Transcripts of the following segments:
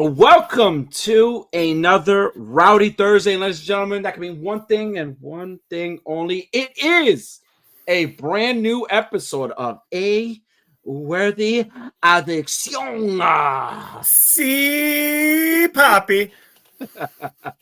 Welcome to another Rowdy Thursday, ladies and gentlemen. That can mean one thing and one thing only. It is a brand new episode of A Worthy Addiction. See, Poppy.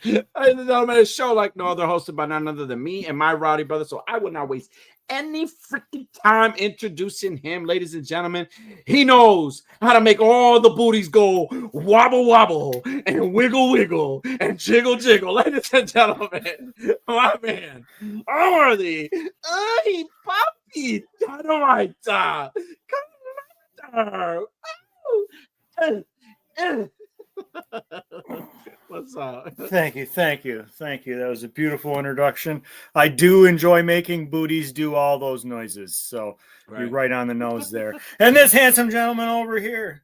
Ladies and gentlemen, a show like no other, hosted by none other than me and my rowdy brother. So I will not waste any freaking time introducing him, ladies and gentlemen. He knows how to make all the booties go wobble wobble and wiggle wiggle and jiggle jiggle. Ladies and gentlemen, my man, Worthy, hey Poppy, dynamite, What's up? Thank you. That was a beautiful introduction. I do enjoy making booties do all those noises. So You're right on the nose there. And this handsome gentleman over here,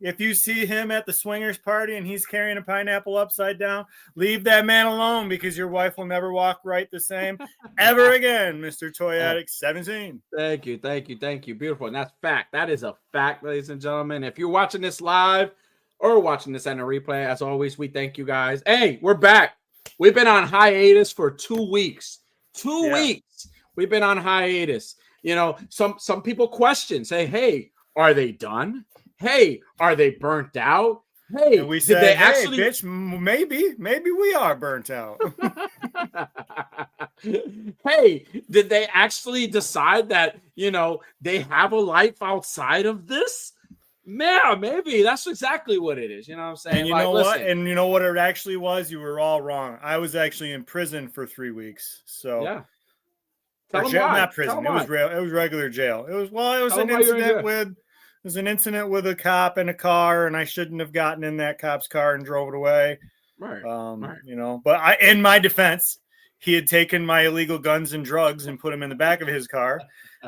if you see him at the swingers party and he's carrying a pineapple upside down, leave that man alone because your wife will never walk right the same ever again, Mr. Toy Addict 17. Thank you. Beautiful. And that's fact. That is a fact, ladies and gentlemen. If you're watching this live or watching this on a replay, as always, we thank you guys. Hey, we're back. We've been on hiatus for 2 weeks. 2 weeks. We've been on hiatus. You know, some people question, say, hey, are they done? Hey, are they burnt out? Hey, and we said, they actually, bitch, maybe we are burnt out. Hey, did they actually decide that, you know, they have a life outside of this? Yeah, maybe that's exactly what it is. You know what I'm saying? And you know what? And you know what it actually was? You were all wrong. I was actually in prison for 3 weeks. So yeah. Not prison. It was regular jail. It was an incident with a cop in a car, and I shouldn't have gotten in that cop's car and drove it away. Right. You know, but in my defense, he had taken my illegal guns and drugs and put them in the back of his car.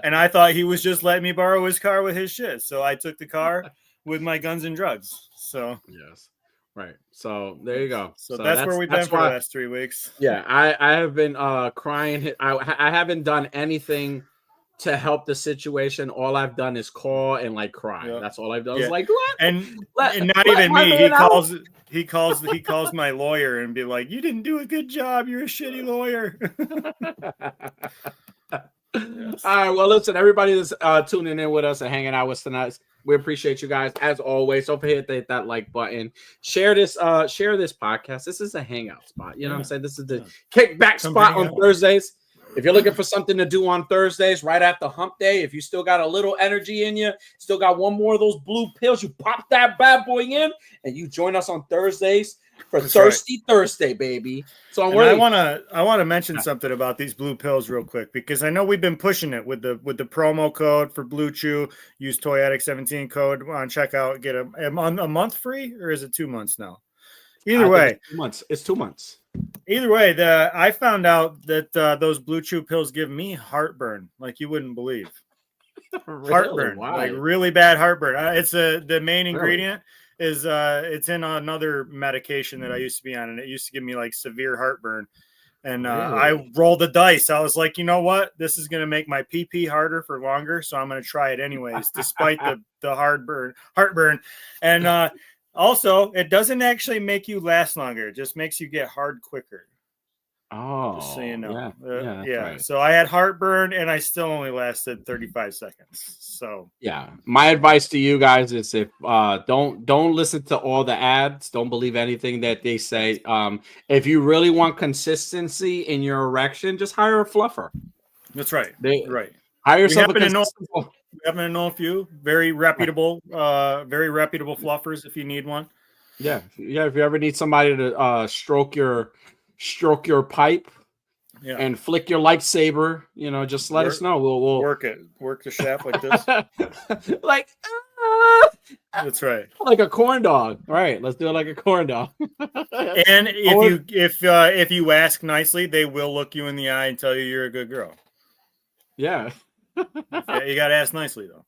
And I thought he was just letting me borrow his car with his shit. So I took the car with my guns and drugs. So yes. Right. So there you go. So that's where we've been for the last 3 weeks. Yeah, I have been crying. I haven't done anything to help the situation. All I've done is call and like cry. Yeah. That's all I've done. It's like, what? And not even me. He calls my lawyer and be like, you didn't do a good job. You're a shitty lawyer. Yes. All right. Well, listen, everybody that's tuning in with us and hanging out with us tonight, we appreciate you guys as always. Don't forget to hit that like button. Share this podcast. This is a hangout spot. You know what I'm saying? This is the kickback spot on Thursdays. If you're looking for something to do on Thursdays, right after hump day, if you still got a little energy in you, still got one more of those blue pills, you pop that bad boy in and you join us on Thursdays for Thirsty Thursday, baby. So I want to mention something about these blue pills real quick, because I know we've been pushing it with the promo code for Blue Chew. Use Toy Addict 17 code on checkout. Get a month free, or is it 2 months now? Either way, it's 2 months. It's 2 months. Either way, I found out that those Blue Chew pills give me heartburn like you wouldn't believe. Really? Heartburn, like really bad heartburn. It's the main ingredient is it's in another medication that I used to be on, and it used to give me like severe heartburn. And I rolled the dice. I was like, you know what? This is going to make my pee harder for longer, so I'm going to try it anyways, despite the heartburn. And also, it doesn't actually make you last longer. It just makes you get hard quicker. Oh, just so you know. Yeah. Right. So I had heartburn, and I still only lasted 35 seconds. So yeah, my advice to you guys is if don't listen to all the ads. Don't believe anything that they say. If you really want consistency in your erection, just hire a fluffer. That's right. Right. Hire yourself We happen to know a few very reputable fluffers if you need one. Yeah. If you ever need somebody to stroke your pipe and flick your lightsaber, you know, just let us know. We'll work the shaft like this. Like that's right. Like a corn dog. Right. Let's do it like a corn dog. And if you ask nicely, they will look you in the eye and tell you you're a good girl. Yeah. You got to ask nicely, though.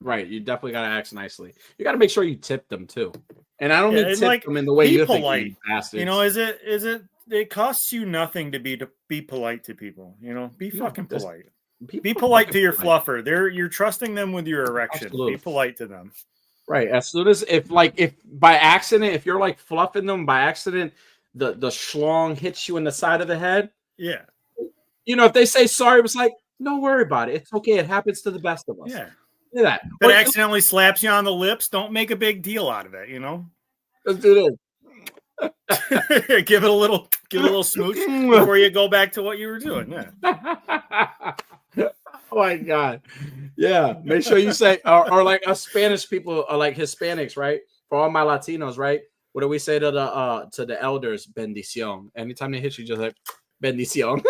Right. You definitely got to ask nicely. You got to make sure you tip them, too. And I don't mean tip them in the way you're thinking, bastards. You know, it costs you nothing to be polite to people. You know, be fucking polite. Be polite to your fluffer. You're trusting them with your erection. Absolutely. Be polite to them. Right. As soon as if by accident, if you're like fluffing them by accident, the schlong hits you in the side of the head. Yeah. If they say sorry, it's like, don't worry about it. It's okay. It happens to the best of us. Yeah. Look at that. If it accidentally slaps you on the lips, don't make a big deal out of it, Let's do this. give it a little smooch before you go back to what you were doing. Yeah. Oh my God. Yeah. Make sure you say, or like us Spanish people, or like Hispanics, right? For all my Latinos, right? What do we say to the elders? Bendición. Anytime they hit you, just like bendición.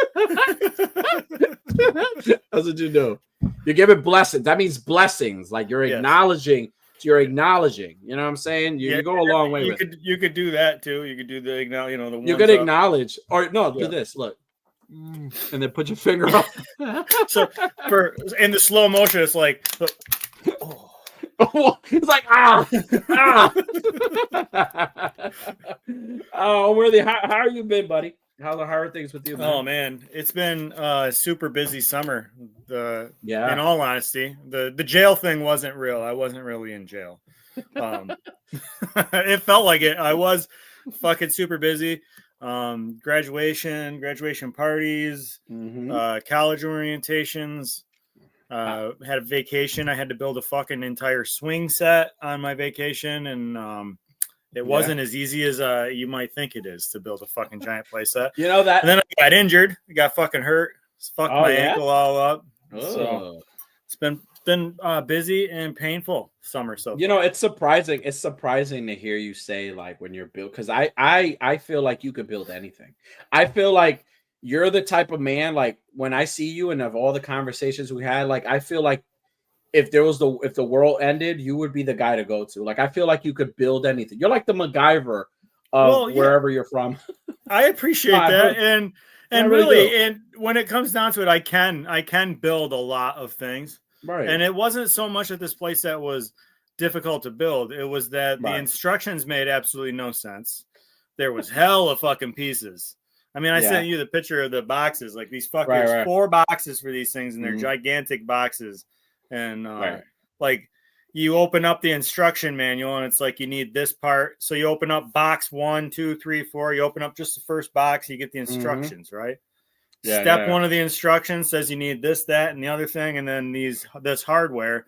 That's what you do. You give it blessings. That means blessings. Like you're acknowledging. You're acknowledging. You know what I'm saying? You go a long way with it. You could do that too. You could do the acknowledge. The you could acknowledge, or no, do this. Look, and then put your finger up. So in the slow motion, it's like, it's like ah. Oh, Worthy, how are you been, buddy? How are things with you, man? Oh man, it's been a super busy summer. In all honesty, the jail thing wasn't real. I wasn't really in jail. It felt like it. I was fucking super busy. Graduation parties, college orientations. Had a vacation. I had to build a fucking entire swing set on my vacation, and it wasn't as easy as you might think it is to build a fucking giant play set. You know that. And then I got injured. I got fucking hurt. Fucked my ankle all up. Oh. So it's been busy and painful summer. So it's surprising. It's surprising to hear you say like when you're built, because I feel like you could build anything. I feel like you're the type of man, like when I see you and of all the conversations we had, like I feel like if the world ended, you would be the guy to go to. Like I feel like you could build anything. You're like the MacGyver of wherever you're from. I appreciate that, and really, and when it comes down to it, I can build a lot of things. Right. And it wasn't so much that this place that was difficult to build. It was that the instructions made absolutely no sense. There was hell of fucking pieces. I mean, I sent you the picture of the boxes, like these fuckers, 4 boxes for these things, and they're gigantic boxes. And like you open up the instruction manual and it's like you need this part. So you open up box 1, 2, 3, 4. You open up just the first box, you get the instructions, right? Yeah, Step 1 of the instructions says you need this, that, and the other thing, and then this hardware.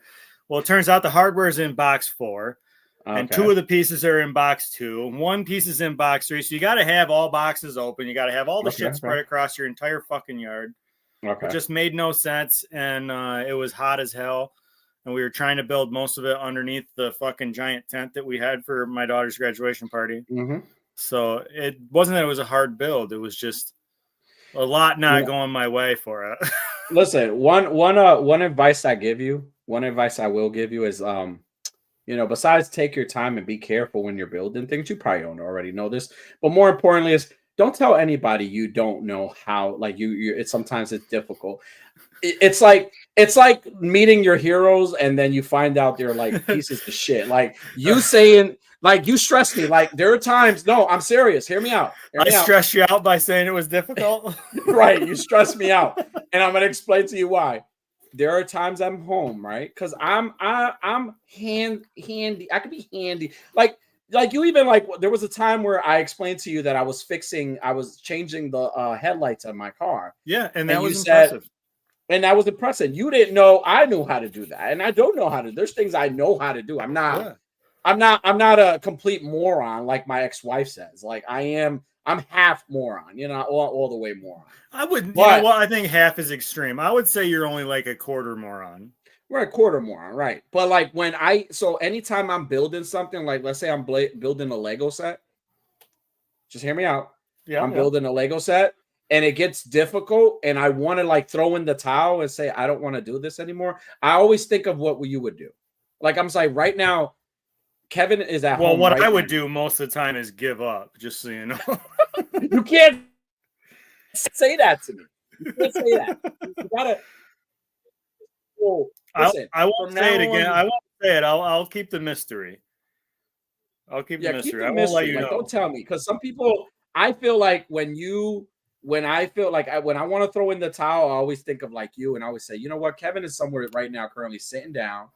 Well, it turns out the hardware is in box 4. And 2 of the pieces are in box 2. 1 piece is in box 3. So you got to have all boxes open. You got to have all the shit spread across your entire fucking yard. It just made no sense. And it was hot as hell. And we were trying to build most of it underneath the fucking giant tent that we had for my daughter's graduation party. So it wasn't that it was a hard build. It was just a lot not going my way for it. Listen, one advice I will give you is besides take your time and be careful when you're building things. You probably don't already know this, but more importantly is don't tell anybody you don't know how. Like sometimes it's difficult. It's like meeting your heroes and then you find out they're like pieces of shit. Like you saying, like you stress me. Like there are times. No, I'm serious. Hear me out. I stressed you out by saying it was difficult. Right, you stress me out, and I'm gonna explain to you why. There are times I'm home, right? Because I'm handy. I could be handy. Like you even like there was a time where I explained to you that I was changing the headlights on my car. Yeah, and that was impressive. And that was impressive. You didn't know I knew how to do that, and I don't know how to. There's things I know how to do. I'm not a complete moron like my ex-wife says. Like I'm half moron, all the way moron. I wouldn't. I think half is extreme. I would say you're only like a quarter moron. We're a quarter moron, right? But like anytime I'm building something, like let's say I'm building a Lego set, just hear me out. Yeah, I'm building a Lego set, and it gets difficult, and I want to like throw in the towel and say I don't want to do this anymore. I always think of what you would do. Like I'm saying right now, Kevin is at home. Well, what I would do most of the time is give up, just so you know. You can't say that to me. You can't say that. You gotta. Well, listen, I won't say it again. I won't say it. I'll keep the mystery. I'll keep the mystery. I won't let you know. Don't tell me, because some people. I feel like when I want to throw in the towel, I always think of like you, and I always say, you know what, Kevin is somewhere right now, currently sitting down,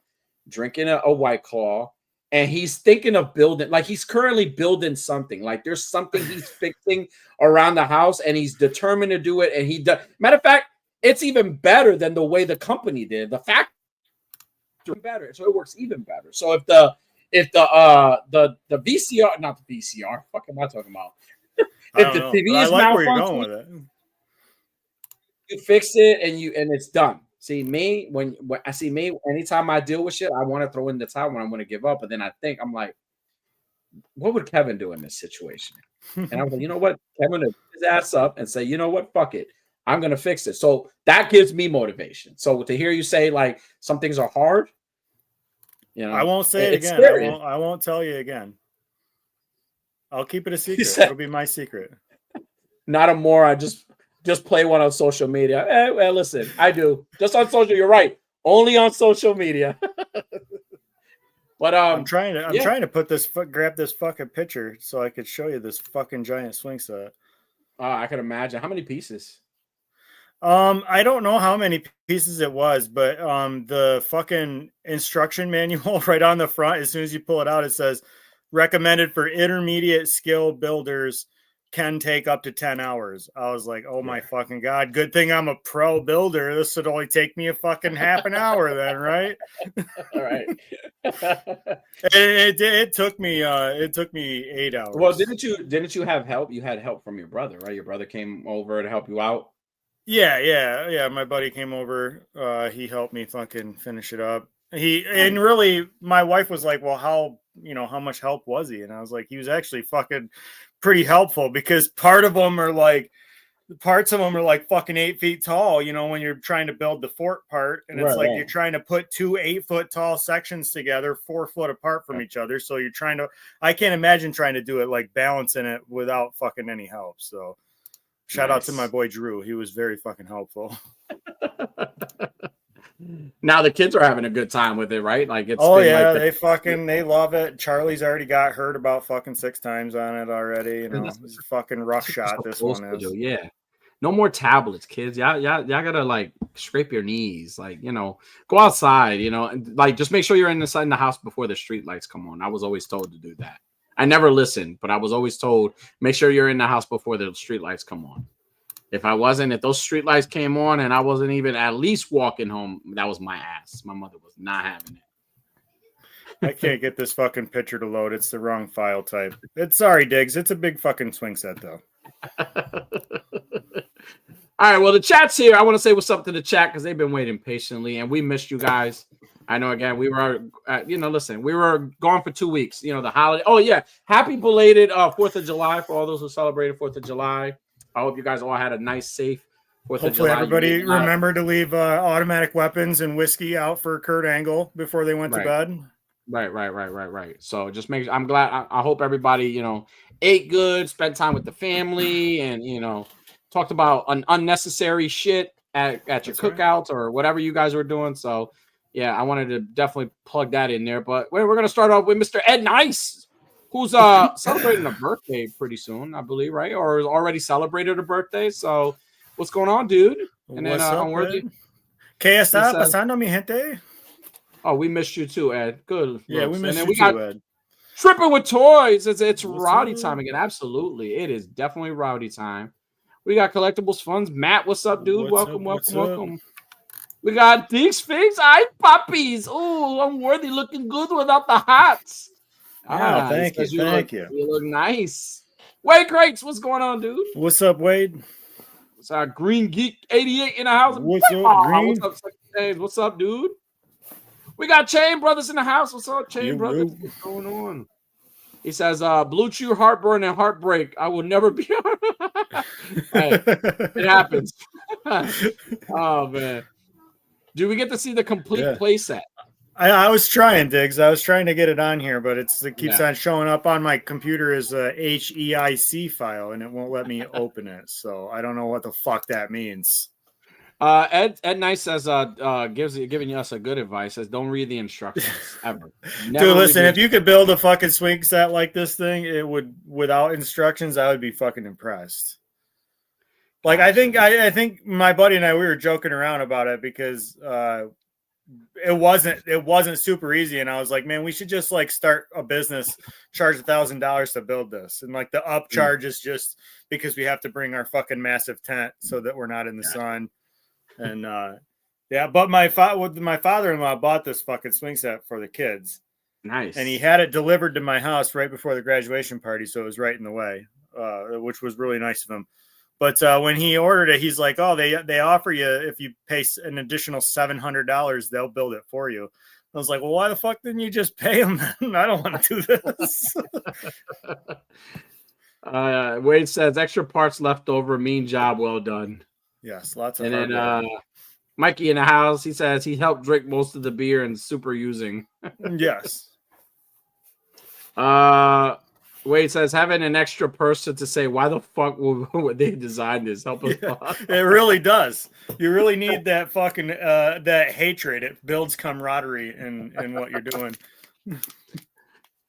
drinking a White Claw. and he's thinking of building, like he's currently building something. Like there's something he's fixing around the house, and he's determined to do it. And he does. Matter of fact, it's even better than the way the company did. The fact better, so it works even better. So if the VCR, not the VCR, fuck am I talking about? If the TV is malfunctioning, you fix it and it's done. See me when I see me anytime I deal with shit, I want to throw in the towel when I want to give up, but then I think I'm like, what would Kevin do in this situation? And I was like, you know what, Kevin would pick his ass up and say, you know what, fuck it, I'm gonna fix it. So that gives me motivation. So to hear you say like some things are hard, you know, I won't say it again. I won't tell you again. I'll keep it a secret. It'll be my secret. Not a more. I just play one on social media. Well, listen, I do just on social. You're right. Only on social media. But I'm trying to put this grab this fucking picture so I could show you this fucking giant swing set. I can imagine. How many pieces? I don't know how many pieces it was, but the fucking instruction manual right on the front, as soon as you pull it out, it says recommended for intermediate skill builders, can take up to 10 hours. I was like, oh my fucking God, good thing I'm a pro builder. This would only take me a fucking half an hour then, right? All right. It took me 8 hours. Well, didn't you have help? You had help from your brother, right? Your brother came over to help you out. Yeah. My buddy came over. He helped me fucking finish it up. And really, my wife was like, well, how much help was he? And I was like, he was actually fucking pretty helpful, because parts of them are like fucking 8 feet tall, when you're trying to build the fort part. And it's you're trying to put 2 8-foot tall sections together, 4 foot apart from each other. So I can't imagine trying to do it like balancing it without fucking any help. So shout out to my boy Drew. He was very fucking helpful. Now the kids are having a good time with it, right? Like it's they love it. Charlie's already got hurt about fucking 6 times on it already. It's a fucking rough shot. This one is. Yeah. No more tablets, kids. Y'all gotta like scrape your knees, like go outside, and like just make sure you're inside the house before the street lights come on. I was always told to do that. I never listened, but I was always told make sure you're in the house before the street lights come on. If those street lights came on and I wasn't even at least walking home, that was my ass. My mother was not having it. I can't get this fucking picture to load. It's the wrong file type. Sorry, Diggs. It's a big fucking swing set, though. All right. Well, the chat's here. I want to say what's up to the chat because they've been waiting patiently, and we missed you guys. I know. Again, we were, listen, we were gone for 2 weeks. The holiday. Oh yeah, happy belated 4th of July for all those who celebrated 4th of July. I hope you guys all had a nice, safe 4th of July. Hopefully everybody remembered to leave automatic weapons and whiskey out for Kurt Angle before they went to bed. Right. So just I'm glad. I hope everybody, ate good, spent time with the family, and, talked about unnecessary shit at your cookouts or whatever you guys were doing. So, yeah, I wanted to definitely plug that in there. But we're going to start off with Mr. Ed Nice, who's celebrating a birthday pretty soon, I believe, right? Or already celebrated a birthday. So what's going on, dude? And then Unworthy. ¿Qué está pasando, mi gente? Oh, we missed you too, Ed. Good. Yeah, we missed you too, Ed. Tripping with Toys. It's Rowdy time again. Absolutely. It is definitely Rowdy time. We got Collectibles Funds. Matt, what's up, dude? Welcome. We got these figs. Hi, puppies. Oh, Unworthy looking good without the hats. Thank you. You look nice. Wade Crates, what's going on, dude? What's up, Wade? It's our Green Geek 88 in the house. What's up, Green? What's up, dude? We got Chain Brothers in the house. What's up, Chain Brothers? What's going on? He says, Blue Chew, Heartburn, and Heartbreak. I will never be. Hey, it happens. Oh, man. Do we get to see the complete playset? I was trying, Diggs. I was trying to get it on here, but it keeps on showing up on my computer as a HEIC file, and it won't let me open it. So I don't know what the fuck that means. Ed Nice says, giving us a good advice, says, don't read the instructions ever. Dude, listen, if you could build a fucking swing set like this thing, it would, without instructions, I would be fucking impressed. Like, I think my buddy and I, we were joking around about it because it wasn't super easy. And I was like, man, we should just like start a business, charge $1,000 to build this. And like the upcharge is just because we have to bring our fucking massive tent so that we're not in the sun. And but my father-in-law bought this fucking swing set for the kids. Nice. And he had it delivered to my house right before the graduation party. So it was right in the way, which was really nice of him. But when he ordered it, he's like, oh, they offer you, if you pay an additional $700, they'll build it for you. I was like, well, why the fuck didn't you just pay him? I don't want to do this. Wade says, extra parts left over, mean job, well done. Yes, lots of and then Mikey in the house, he says he helped drink most of the beer and super using. Yes. Wade says having an extra person to say why the fuck would they design this help us. Yeah, it really does. You really need that fucking that hatred. It builds camaraderie in what you're doing. And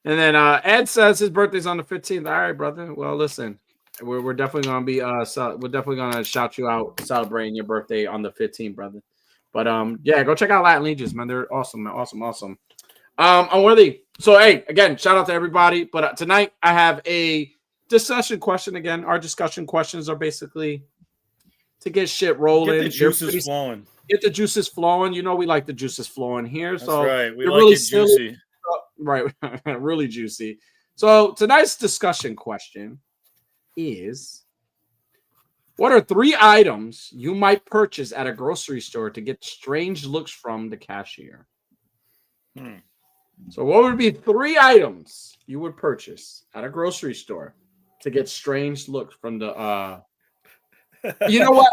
then Ed says his birthday's on the 15th. All right, brother. Well, listen, we're definitely gonna be we're definitely gonna shout you out celebrating your birthday on the 15th, brother. But yeah, go check out Latin Legions, man. They're awesome, man. Awesome. Unworthy. So, hey, again, shout out to everybody. But tonight I have a discussion question again. Our discussion questions are basically to get shit rolling. Get the juices flowing. Get the juices flowing. You know we like the juices flowing here. That's so right. We like really it juicy. Right. Really juicy. So tonight's discussion question is, what are 3 items you might purchase at a grocery store to get strange looks from the cashier? So what would be 3 items you would purchase at a grocery store to get strange looks from the you know what?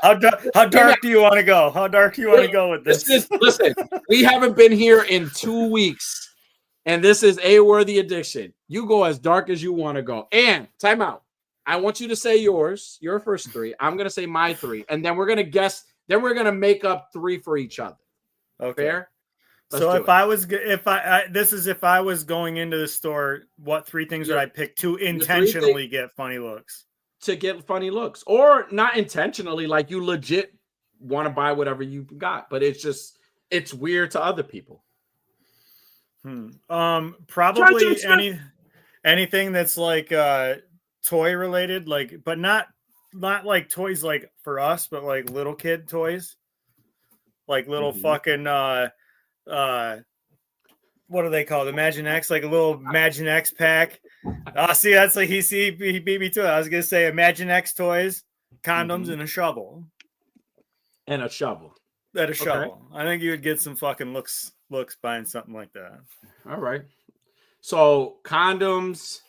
How dark do you want to go? How dark do you want to go with this? Listen, we haven't been here in 2 weeks, and this is a worthy addiction. You go as dark as you want to go. And time out. I want you to say yours, your first 3. I'm gonna say my 3, and then we're gonna guess. Then we're gonna make up 3 for each other. Okay. Fair? So if I was going into the store, what 3 things would I pick to intentionally get funny looks? To get funny looks, or not intentionally, like you legit want to buy whatever you got, but it's weird to other people. Probably anything that's like toy related, like, but not like toys like for us, but like little kid toys, like little fucking what do they call it? Imagine X, like a little Imagine X pack. See, that's like he beat me to it. I was gonna say Imagine X toys, condoms, and a shovel. And a shovel. Okay. I think you would get some fucking looks buying something like that. All right. So condoms.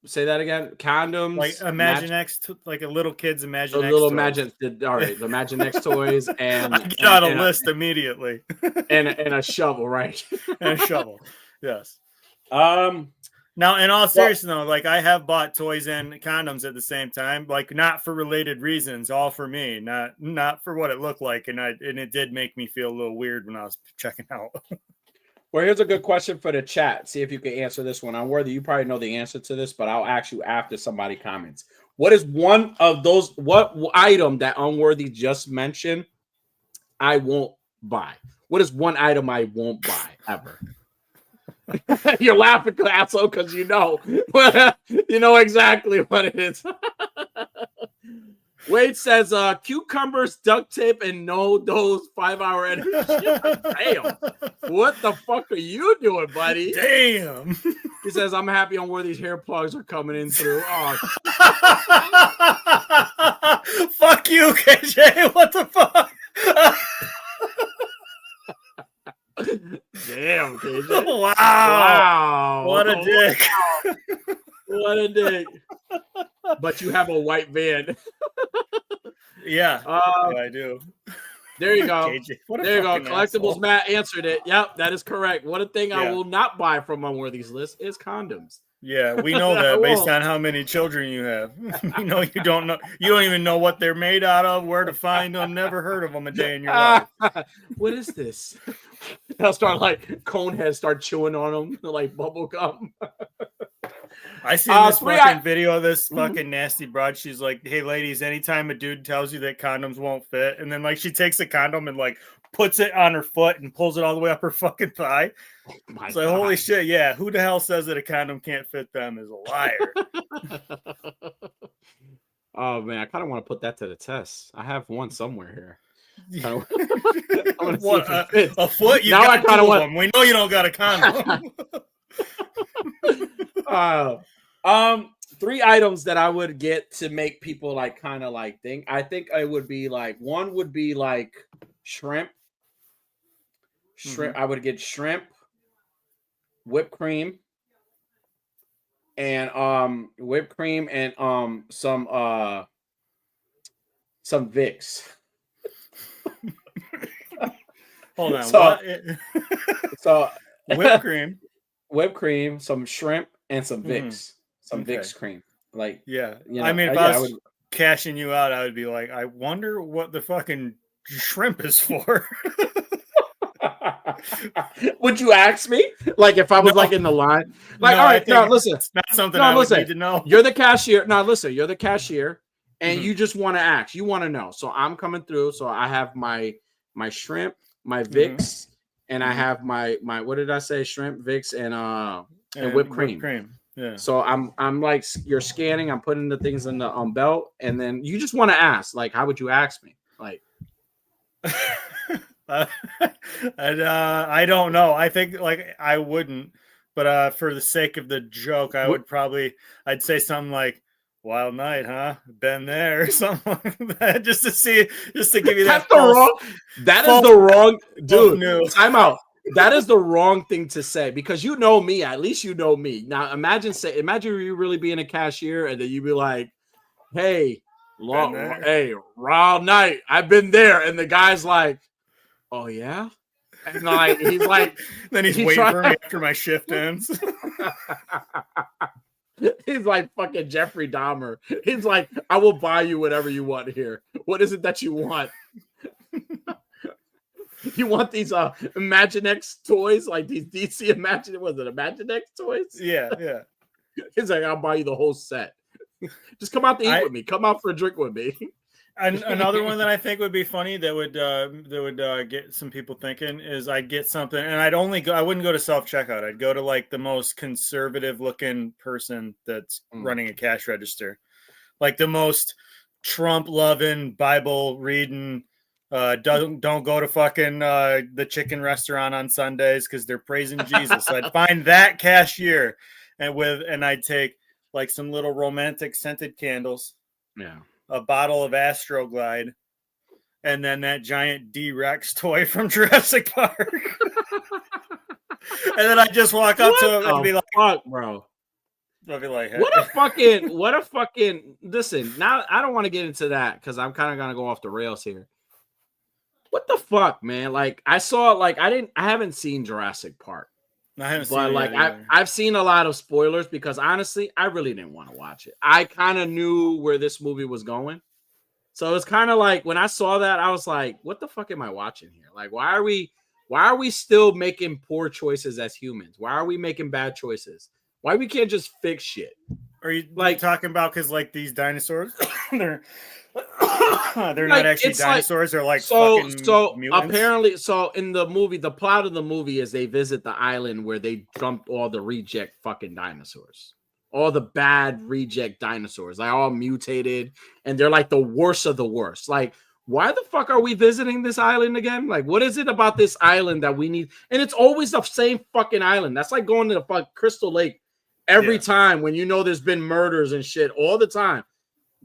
Say that again. Condoms. Like Imagine X, like a little kid's Imagine X. Little toys. All right, the Imagine X toys, and I get out a list immediately. and a shovel, right? And a shovel. Yes. Now, in all seriousness, though, like I have bought toys and condoms at the same time, like not for related reasons, all for me, not for what it looked like, and it did make me feel a little weird when I was checking out. Well, here's a good question for the chat. See if you can answer this one. Unworthy, you probably know the answer to this, but I'll ask you after somebody comments. What is one of those? What item that Unworthy just mentioned? I won't buy. What is one item I won't buy ever? You're laughing, asshole, because you know exactly what it is. Wade says cucumbers, duct tape, and no those 5-hour energy. Damn. What the fuck are you doing, buddy? Damn. He says, I'm happy on where these hair plugs are coming in through. Oh. Fuck you, KJ. What the fuck? Damn, KJ. Wow. What a dick. What a dick. But you have a white van. Yeah, I do. There you go. KJ, there you go. Collectibles asshole. Matt answered it. Yep, that is correct. One thing I will not buy from Unworthy's list is condoms. Yeah, we know that based on how many children you have. You don't know. You don't even know what they're made out of, where to find them. Never heard of them a day in your life. What is this? I'll start like Coneheads start chewing on them like bubble gum. I seen this fucking video of this fucking nasty broad. She's like, "Hey, ladies, anytime a dude tells you that condoms won't fit, and then like she takes a condom and like puts it on her foot and pulls it all the way up her fucking thigh. Oh my it's like, God. holy shit, yeah. Who the hell says that a condom can't fit them is a liar. Oh man, I kind of want to put that to the test. I have one somewhere here. What, a foot? You now got I kind of want them. We know you don't got a condom. 3 items that I would get to make people like kind of like think. I think it would be like, one would be like shrimp. I would get shrimp, whipped cream, and some Vicks. Hold on. So whipped cream, some shrimp, and some Vicks. Some Vicks cream. Like, yeah. You know, I mean, if I was cashing you out, I would be like, I wonder what the fucking shrimp is for. Would you ask me? Like, if I was like in the line? Like, all right, no, listen. It's not something I would need to know. You're the cashier. No, listen, you're the cashier, and you just want to ask. You want to know. So I'm coming through. So I have my shrimp, my Vicks, and I have my what did I say? Shrimp, Vicks, and whipped cream. Yeah. So I'm like, you're scanning. I'm putting the things in the belt, and then you just want to ask, like, how would you ask me? Like, I don't know. I think like I wouldn't, but for the sake of the joke, I'd say something like, "Wild night, huh? Been there," or something like that, just to give you that. That is the wrong, dude. Time out. That is the wrong thing to say, because you know me. At least you know me. Now imagine you really being a cashier, and then you be like, "Hey, wild night. I've been there," and the guy's like, "Oh yeah," and like he's like, then he's waiting for me after my shift ends. He's like fucking Jeffrey Dahmer. He's like, "I will buy you whatever you want here. What is it that you want? You want these Imaginext toys, like these DC Imaginext toys?" Yeah. He's like, "I'll buy you the whole set. Just come out to eat with me. Come out for a drink with me." And another one that I think would be funny that would get some people thinking is I'd get something, and I wouldn't go to self-checkout. I'd go to like the most conservative looking person that's running a cash register, like the most Trump loving, Bible reading. Don't go to fucking the chicken restaurant on Sundays because they're praising Jesus. So I'd find that cashier, and I'd take like some little romantic scented candles. Yeah. A bottle of Astroglide, and then that giant D-Rex toy from Jurassic Park. And then I just walk up to him and be like, "Fuck, bro." I'll be like, "Hey." What a fucking listen, now I don't want to get into that because I'm kind of gonna go off the rails here. What the fuck, man? Like, I haven't seen Jurassic Park. I haven't seen it yet, I've seen a lot of spoilers because honestly, I really didn't want to watch it. I kind of knew where this movie was going. So it's kind of like when I saw that, I was like, what the fuck am I watching here? Like, why are we still making poor choices as humans? Why are we making bad choices? Why we can't just fix shit? Are you like talking about because like these dinosaurs they're not actually dinosaurs, they're like fucking mutants? Apparently, so in the movie, the plot of the movie is they visit the island where they dumped all the reject fucking dinosaurs. All the bad reject dinosaurs. They all mutated and they're like the worst of the worst. Like, why the fuck are we visiting this island again? Like, what is it about this island that we need? And it's always the same fucking island. That's like going to the fuck Crystal Lake every time when you know there's been murders and shit all the time.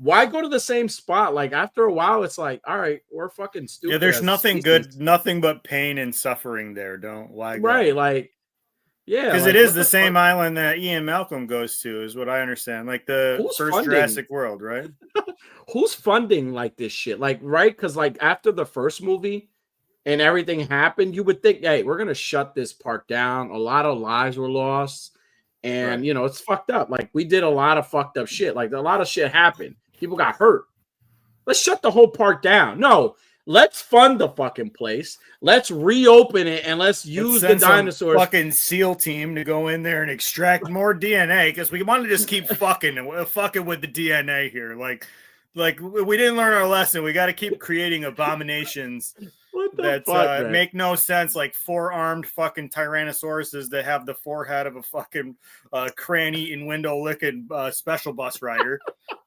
Why go to the same spot? Like, after a while, it's like, all right, we're fucking stupid. Yeah, there's nothing good, nothing but pain and suffering there. Why go? Right, like, yeah. Because it is the same island that Ian Malcolm goes to, is what I understand. Like the first Jurassic World, right? Who's funding like this shit? Like, right? Because like after the first movie and everything happened, you would think, hey, we're going to shut this park down. A lot of lives were lost. And, you know, it's fucked up. Like, we did a lot of fucked up shit. Like, a lot of shit happened. People got hurt. Let's shut the whole park down. No, let's fund the fucking place. Let's reopen it and let's use the dinosaurs. Fucking SEAL team to go in there and extract more DNA because we want to just keep fucking with the DNA here. Like we didn't learn our lesson. We got to keep creating abominations that make no sense, like 4-armed fucking tyrannosauruses that have the forehead of a fucking cranny and window licking special bus rider.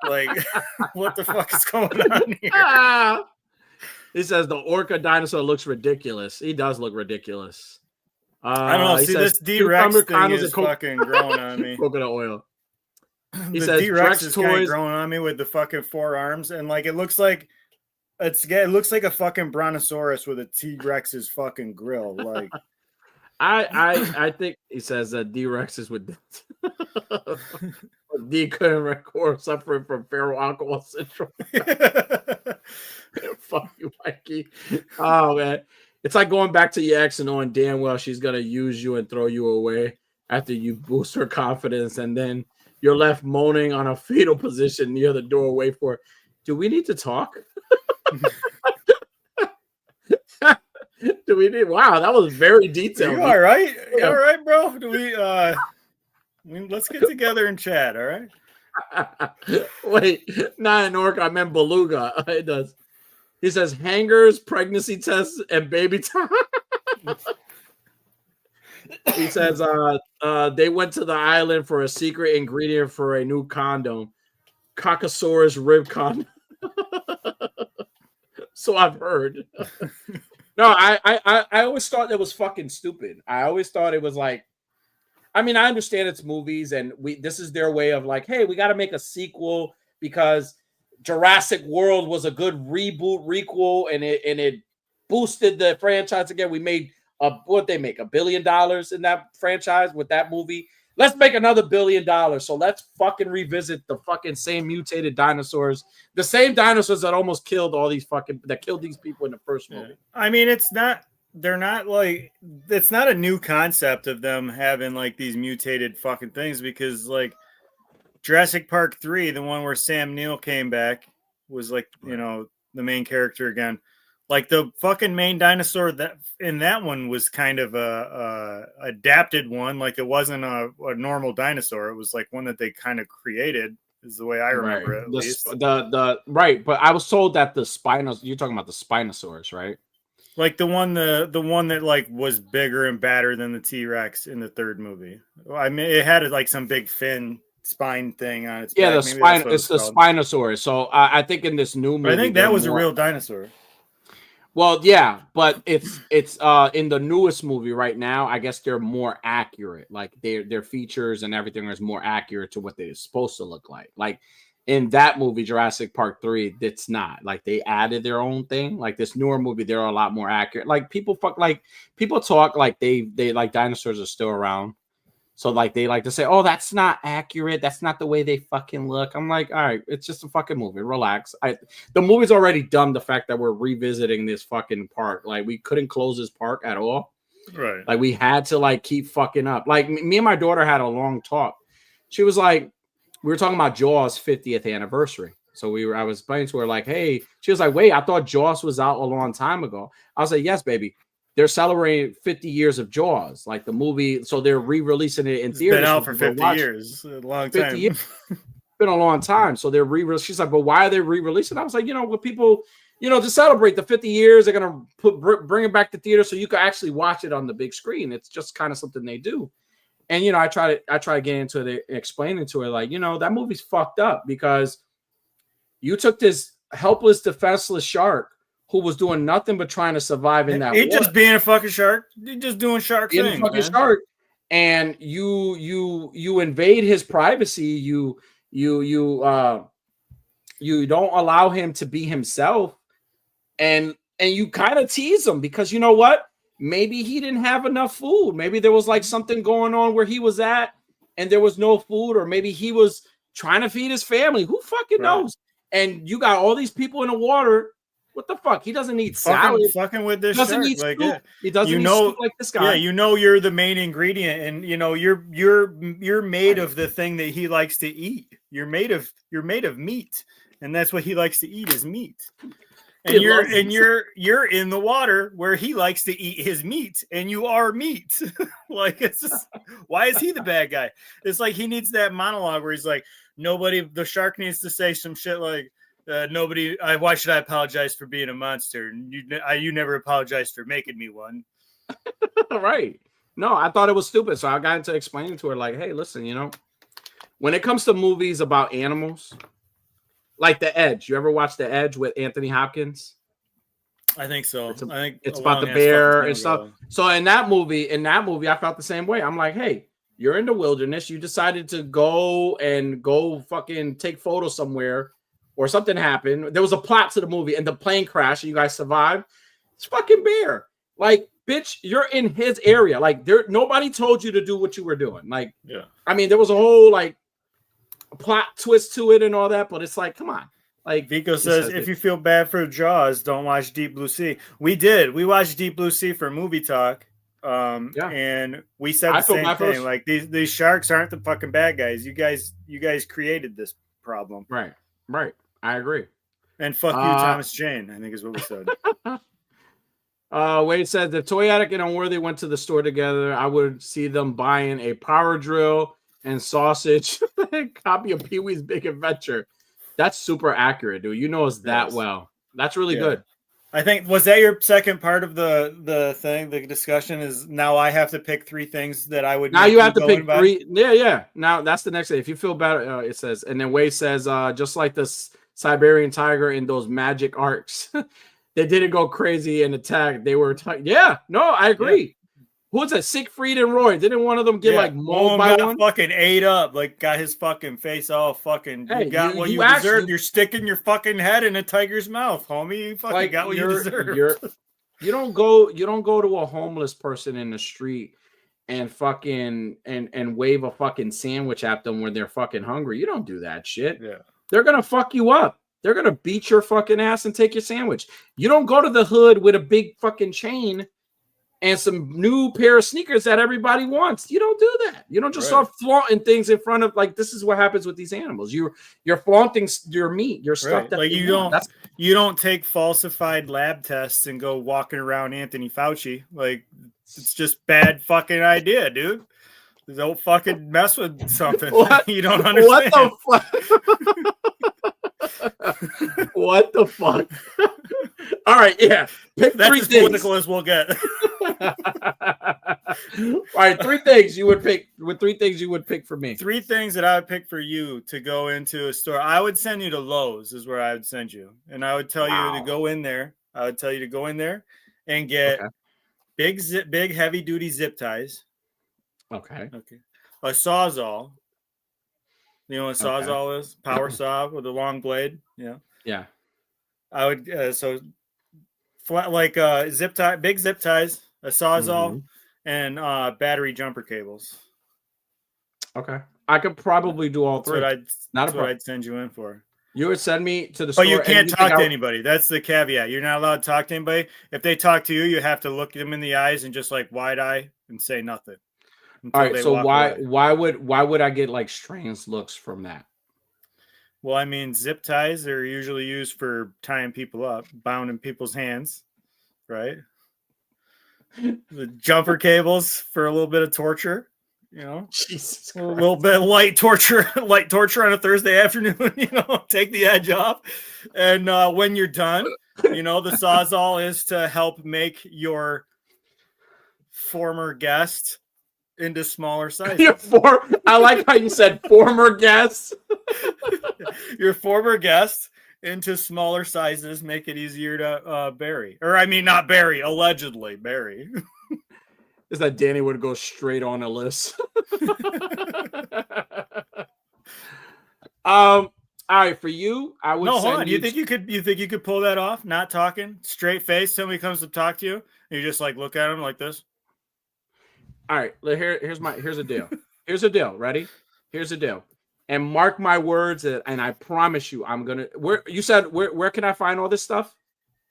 Like, what the fuck is going on here? He says the orca dinosaur looks ridiculous. He does look ridiculous. I don't know. See, this D-Rex thing is fucking growing on me. Coconut oil. He says D-Rex is kind of growing on me with the fucking 4 arms, and like it looks like a fucking brontosaurus with a T-Rex's fucking grill. Like, I think he says that D-Rexes with D-Rex suffering from feral alcohol syndrome. Fuck you, Mikey. Oh man, it's like going back to your ex and knowing damn well she's gonna use you and throw you away after you boost her confidence, and then you're left moaning on a fetal position near the doorway for, do we need to talk? Wow, that was very detailed. You all right? You all right, bro? Do we let's get together and chat, all right? Wait, not an orca, I meant beluga. It does. He says hangers, pregnancy tests, and baby time. He says they went to the island for a secret ingredient for a new condom. Cocosaurus rib condom. So I've heard. No, I always thought that was fucking stupid. I always thought it was like, I mean, I understand it's movies and this is their way of like, hey, we got to make a sequel because Jurassic World was a good reboot, requel, and it boosted the franchise again. We made what they make $1 billion in that franchise with that movie. Let's make another $1 billion. So let's fucking revisit the fucking same mutated dinosaurs, the same dinosaurs that almost killed these people in the first movie. I mean, it's not a new concept of them having like these mutated fucking things, because like Jurassic Park 3, the one where Sam Neill came back, was like, you know, the main character again. Like the fucking main dinosaur that in that one was kind of a adapted one. Like it wasn't a normal dinosaur. It was like one that they kind of created, is the way I remember it. At least. Right. But I was told that you're talking about the Spinosaurus, right? Like the one that like was bigger and badder than the T-Rex in the third movie. I mean, it had like some big fin spine thing on its back. The spine. It's the Spinosaurus. So I think in this new movie, I think that was a real dinosaur. Well, yeah, but it's in the newest movie right now. I guess they're more accurate. Like their features and everything is more accurate to what they're supposed to look like. Like in that movie, Jurassic Park 3, it's not. Like they added their own thing. Like this newer movie, they're a lot more accurate. Like people talk like they like dinosaurs are still around. So like they like to say, oh, that's not accurate. That's not the way they fucking look. I'm like, all right, it's just a fucking movie. Relax. The movie's already done the fact that we're revisiting this fucking park. Like we couldn't close this park at all. Right. Like we had to like keep fucking up. Like me and my daughter had a long talk. She was like, we were talking about Jaws 50th anniversary. So I was explaining to her like, hey, she was like, wait, I thought Jaws was out a long time ago. I was like, yes, baby. They're celebrating 50 years of Jaws, like the movie. So they're re-releasing it in theaters. It's been out for 50 years. A long time. 50 years. Been a long time. So they're re-releasing. She's like, but why are they re-releasing? I was like, with people, to celebrate the 50 years, they're going to bring it back to theater so you can actually watch it on the big screen. It's just kind of something they do. And, I try to get into it, explaining to her, like, that movie's fucked up because you took this helpless, defenseless shark who was doing nothing but trying to survive in that water. Just being a fucking shark. He's just doing shark things. Being a fucking shark. And you invade his privacy. You don't allow him to be himself. And you kind of tease him because you know what? Maybe he didn't have enough food. Maybe there was like something going on where he was at and there was no food, or maybe he was trying to feed his family. Who fucking knows? And you got all these people in the water. What the fuck? He doesn't need salad. Fucking with this doesn't shark. Need like soup. He doesn't need soup like this guy. Yeah, you're the main ingredient, and you're made of the thing that he likes to eat. You're made of meat, and that's what he likes to eat is meat. And you're in the water where he likes to eat his meat, and you are meat. Like it's just, why is he the bad guy? It's like he needs that monologue where he's like, the shark needs to say some shit like, Nobody. Why should I apologize for being a monster? You never apologized for making me one. Right. No, I thought it was stupid. So I got into explaining to her, like, hey, listen, when it comes to movies about animals, like The Edge, you ever watch The Edge with Anthony Hopkins? I think so. I think it's about the bear and stuff. Ago. So in that movie, I felt the same way. I'm like, hey, you're in the wilderness. You decided to go fucking take photos somewhere, or something happened. There was a plot to the movie, and the plane crashed, and you guys survived. It's fucking bear. Like, bitch, you're in his area. Like, nobody told you to do what you were doing. Like, yeah. I mean, there was a whole like plot twist to it and all that, but it's like, come on. Like Vico says, if you feel bad for Jaws, don't watch Deep Blue Sea. We did. We watched Deep Blue Sea for movie talk. And we said the same thing. Like these sharks aren't the fucking bad guys. You guys created this problem. Right. I agree. And fuck you, Thomas Jane, I think is what we said. Wade said if Toy Addict and Unworthy went to the store together, I would see them buying a power drill and sausage copy of Pee-wee's Big Adventure. That's super accurate, dude. You know us that well. That's really good. I think, was that your second part of the thing? The discussion is now I have to pick 3 things that I would. Now you have to pick 3. Yeah. Now that's the next thing. If you feel better, it says, and then Wade says, just like the Siberian tiger in those magic arcs, they didn't go crazy and attack. They were, I agree. Yeah. Who was that? Siegfried and Roy. Didn't one of them get like mauled by one? Fucking ate up, like got his fucking face all fucking. Hey, you got what you deserved. You're sticking your fucking head in a tiger's mouth, homie. You fucking got what you deserved. You don't go to a homeless person in the street and fucking and wave a fucking sandwich at them when they're fucking hungry. You don't do that shit. Yeah, they're gonna fuck you up. They're gonna beat your fucking ass and take your sandwich. You don't go to the hood with a big fucking chain and some new pair of sneakers that everybody wants. You don't do that. You don't just start flaunting things in front of, like, this is what happens with these animals. You're flaunting your meat, your stuff. That like you don't take falsified lab tests and go walking around Anthony Fauci. Like, it's just bad fucking idea, dude. Don't fucking mess with something you don't understand. What the fuck? What the fuck? All right, yeah. Pick That's 3 as things. Political as we'll get. All right, 3 things you would pick. With 3 things you would pick for me. 3 things that I would pick for you to go into a store. I would send you to Lowe's is where I would send you. And I would tell you to go in there. I would tell you to go in there and get big heavy duty zip ties. Okay. A Sawzall. You know what a Sawzall is? Power saw with a long blade. Yeah. Yeah. I would flat like zip tie, big zip ties, a Sawzall, and battery jumper cables. Okay. I could probably do all 3. That's what I'd send you in for. You would send me to the store. But you can't talk to anybody. That's the caveat. You're not allowed to talk to anybody. If they talk to you, you have to look them in the eyes and just like wide eye and say nothing. All right. So why would I get like strange looks from that? Well, I mean, zip ties are usually used for tying people up, bound in people's hands, right? The jumper cables for a little bit of torture, Jesus Christ. A little bit of light torture on a Thursday afternoon, take the edge off. And when you're done, the Sawzall is to help make your former guest into smaller sizes. I like how you said former guests. Your former guests into smaller sizes, make it easier to bury. Or I mean, not bury, allegedly bury. Is that Danny would go straight on a list? All right, for you, I would. No, hold on. You think you could pull that off? Not talking, straight face. Somebody comes to talk to you, and you just like look at them like this. All right, here's a deal. Here's a deal. Ready? Here's a deal. And mark my words, and I promise you, I'm gonna. Where can I find all this stuff?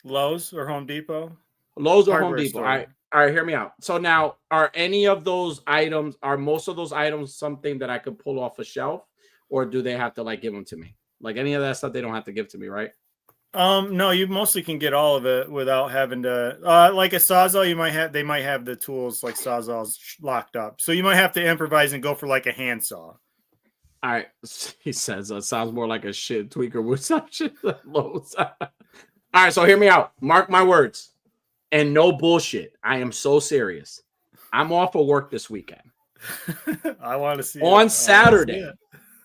Lowe's or Home Depot. Lowe's or Home Depot. All right. Hear me out. So now, are most of those items something that I could pull off a shelf, or do they have to like give them to me? Like any of that stuff, they don't have to give to me, right? No, you mostly can get all of it without having to. Like a Sawzall, they might have the tools like Sawzalls locked up, so you might have to improvise and go for like a handsaw. All right. He says sounds more like a shit tweaker with some shit. All right. So hear me out. Mark my words. And no bullshit. I am so serious. I'm off of work this weekend. I want to see on Saturday.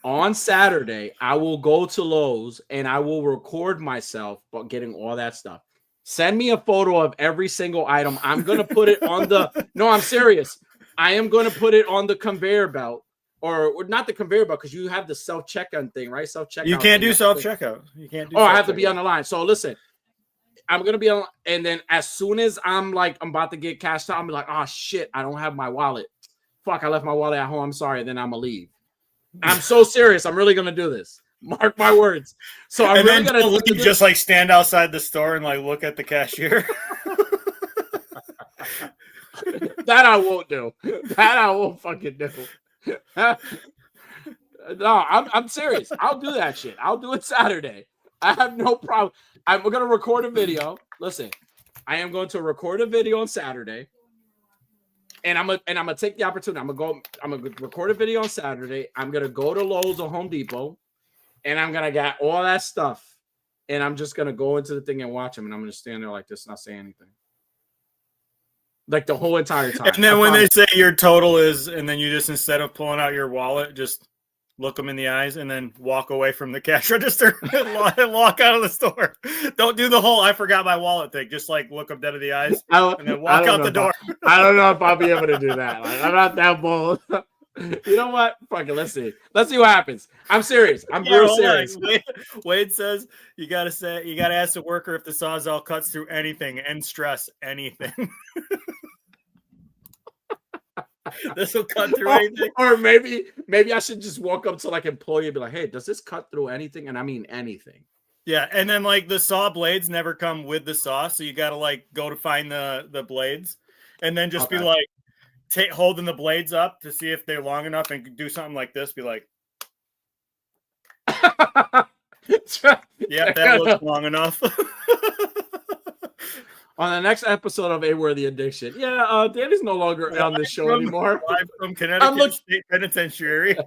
On Saturday, I will go to Lowe's and I will record myself but getting all that stuff. Send me a photo of every single item. I'm going to put it on the No, I'm serious. I am going to put it on the conveyor belt or not the conveyor belt because you have the self-checkout thing, right? Self-checkout. You can't do self-checkout. You can't do I have to be on the line. So listen, I'm going to be on, and then as soon as I'm about to get cashed out, I'm like, oh shit, I don't have my wallet. Fuck, I left my wallet at home. I'm sorry. Then I'm going to leave. I'm so serious. I'm really going to do this. Mark my words. So I'm really going to just like stand outside the store and like look at the cashier. That I won't do. That I won't fucking do. No, I'm serious. I'll do that shit. I'll do it Saturday. I have no problem. I'm going to record a video. Listen, I am going to record a video on Saturday. And I'm gonna take the opportunity. I'm gonna record a video on Saturday. I'm gonna go to Lowe's or Home Depot, and I'm gonna get all that stuff. And I'm just gonna go into the thing and watch them. And I'm gonna stand there like this, not say anything, like the whole entire time. And then when they say your total is, and then you just instead of pulling out your wallet, just look them in the eyes and then walk away from the cash register and walk out of the store. Don't do the whole I forgot my wallet thing. Just like look them dead in the eyes and then walk out the door. I don't know if I'll be able to do that. Like, I'm not that bold. You know what? Fuck it. Let's see. Let's see what happens. I'm serious. I'm real serious. Wade says you gotta ask the worker if the Sawzall cuts through anything and stress anything. This will cut through anything. Or maybe I should just walk up to like employee and be like, hey, does this cut through anything? And I mean anything. Yeah, and then like the saw blades never come with the saw, so you gotta like go to find the blades and then just be like holding the blades up to see if they're long enough and do something like this, be like yeah, that looks long enough. On the next episode of A Worthy Addiction. Yeah, Danny's no longer on this show anymore. Live from Connecticut State Penitentiary.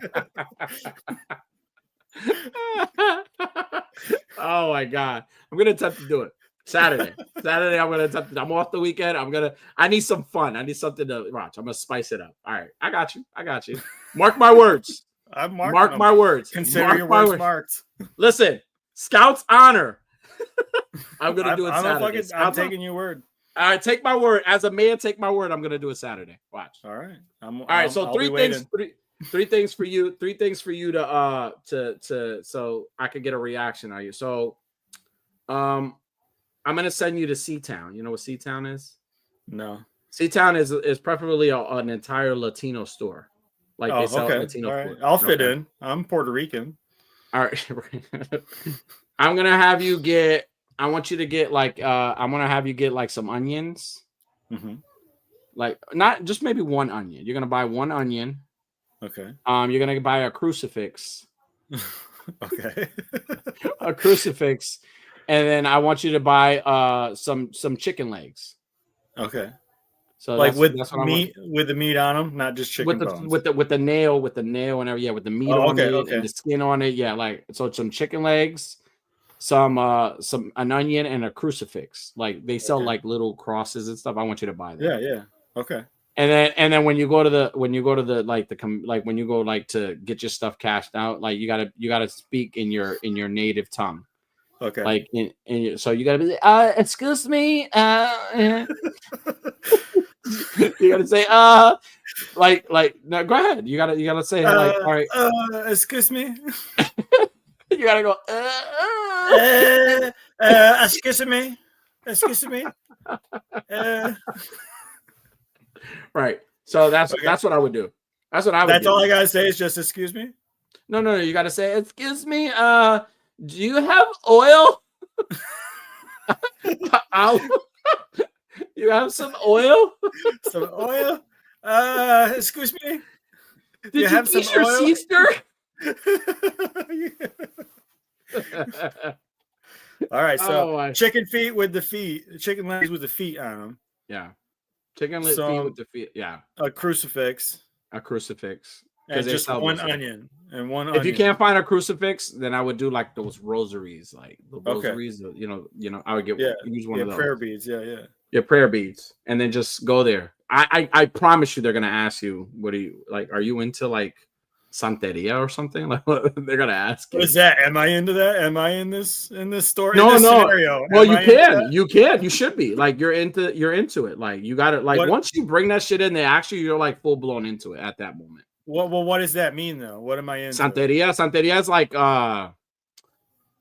Oh my God. I'm gonna attempt to do it. Saturday, I'm gonna attempt it. I'm off the weekend. I need some fun. I need something to watch. I'm gonna spice it up. All right. I got you. Mark my words. Mark my words. Consider your words marked. Listen, Scout's honor. I'm gonna do it Saturday. I'm taking your word. All right, take my word. As a man, take my word. I'm gonna do it Saturday. Watch. All right. All right. So three things for you. Three things for you to so I could get a reaction on you. So, I'm gonna send you to C-Town. You know what C-Town is? No. C-Town is preferably an entire Latino store. Like they sell Latino food. Right. I'll fit in. I'm Puerto Rican. All right. I'm gonna have you get. I want you to get like. I'm gonna have you get like some onions. Mm-hmm. Like not just maybe one onion. You're gonna buy one onion. Okay. You're gonna buy a crucifix. Okay. A crucifix, and then I want you to buy some chicken legs. Okay. So like with meat, with the meat on them, not just chicken bones. With the nail and everything. Yeah, with the meat on it and the skin on it. Yeah, like so some chicken legs, some an onion and a crucifix. Like they sell like little crosses and stuff. I want you to buy that. Yeah. Okay. And then when you go to the when you go to get your stuff cashed out, like you gotta speak in your native tongue. Okay. Like so you gotta be excuse me, you gotta say like no, go ahead. You gotta say like all right. Excuse me. You gotta go excuse me. Excuse me. Right. So that's what I would do. That's what I would do. That's all I gotta say is just excuse me. No. You gotta say excuse me. Do you have oil? You have some oil? Some oil? Excuse me. Did you have some your oil? Sister? All right, so chicken feet with the feet, chicken legs with the feet on them. Yeah. Chicken feet with the feet. Yeah. A crucifix. And just one onion and one. If you can't find a crucifix, then I would do like those rosaries, like the rosaries. Okay. You know, I would use one of those prayer beads. Yeah. Yeah, prayer beads, and then just go there. I promise you, they're gonna ask you, "What are you like? Are you into like Santeria or something?" Like they're gonna ask you. What is that? Am I into that? Am I in this story? No, in this no. Scenario? Well, you can. You should be. Like you're into it. Like you got it. Like once you bring that shit in, they actually you're like full blown into it at that moment. Well, what does that mean though? What am I into? Santeria is like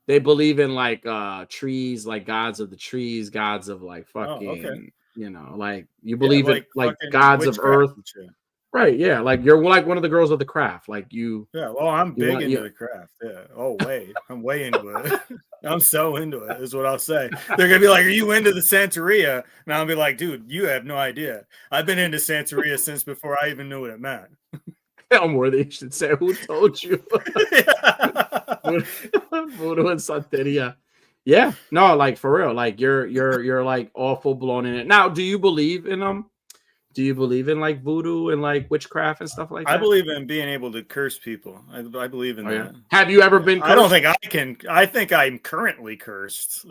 they believe in like trees, like gods of the trees, gods of like fucking, you know, like you believe in like gods of earth. Right, yeah, like you're like one of the girls of the craft, like you. Yeah, well, I'm big into the craft. Yeah. Oh, I'm way into it. I'm so into it. Is what I'll say. They're gonna be like, "Are you into the Santeria?" And I'll be like, "Dude, you have no idea. I've been into Santeria since before I even knew what it meant." Elmworthy should say, "Who told you?" Voodoo and Santeria. Yeah, no, like for real, like you're like all full blown in it. Now, do you believe in them? Do you believe in like voodoo and like witchcraft and stuff like that? I believe in being able to curse people. I believe in that. Yeah. Have you ever been cursed? I don't think I can. I think I'm currently cursed.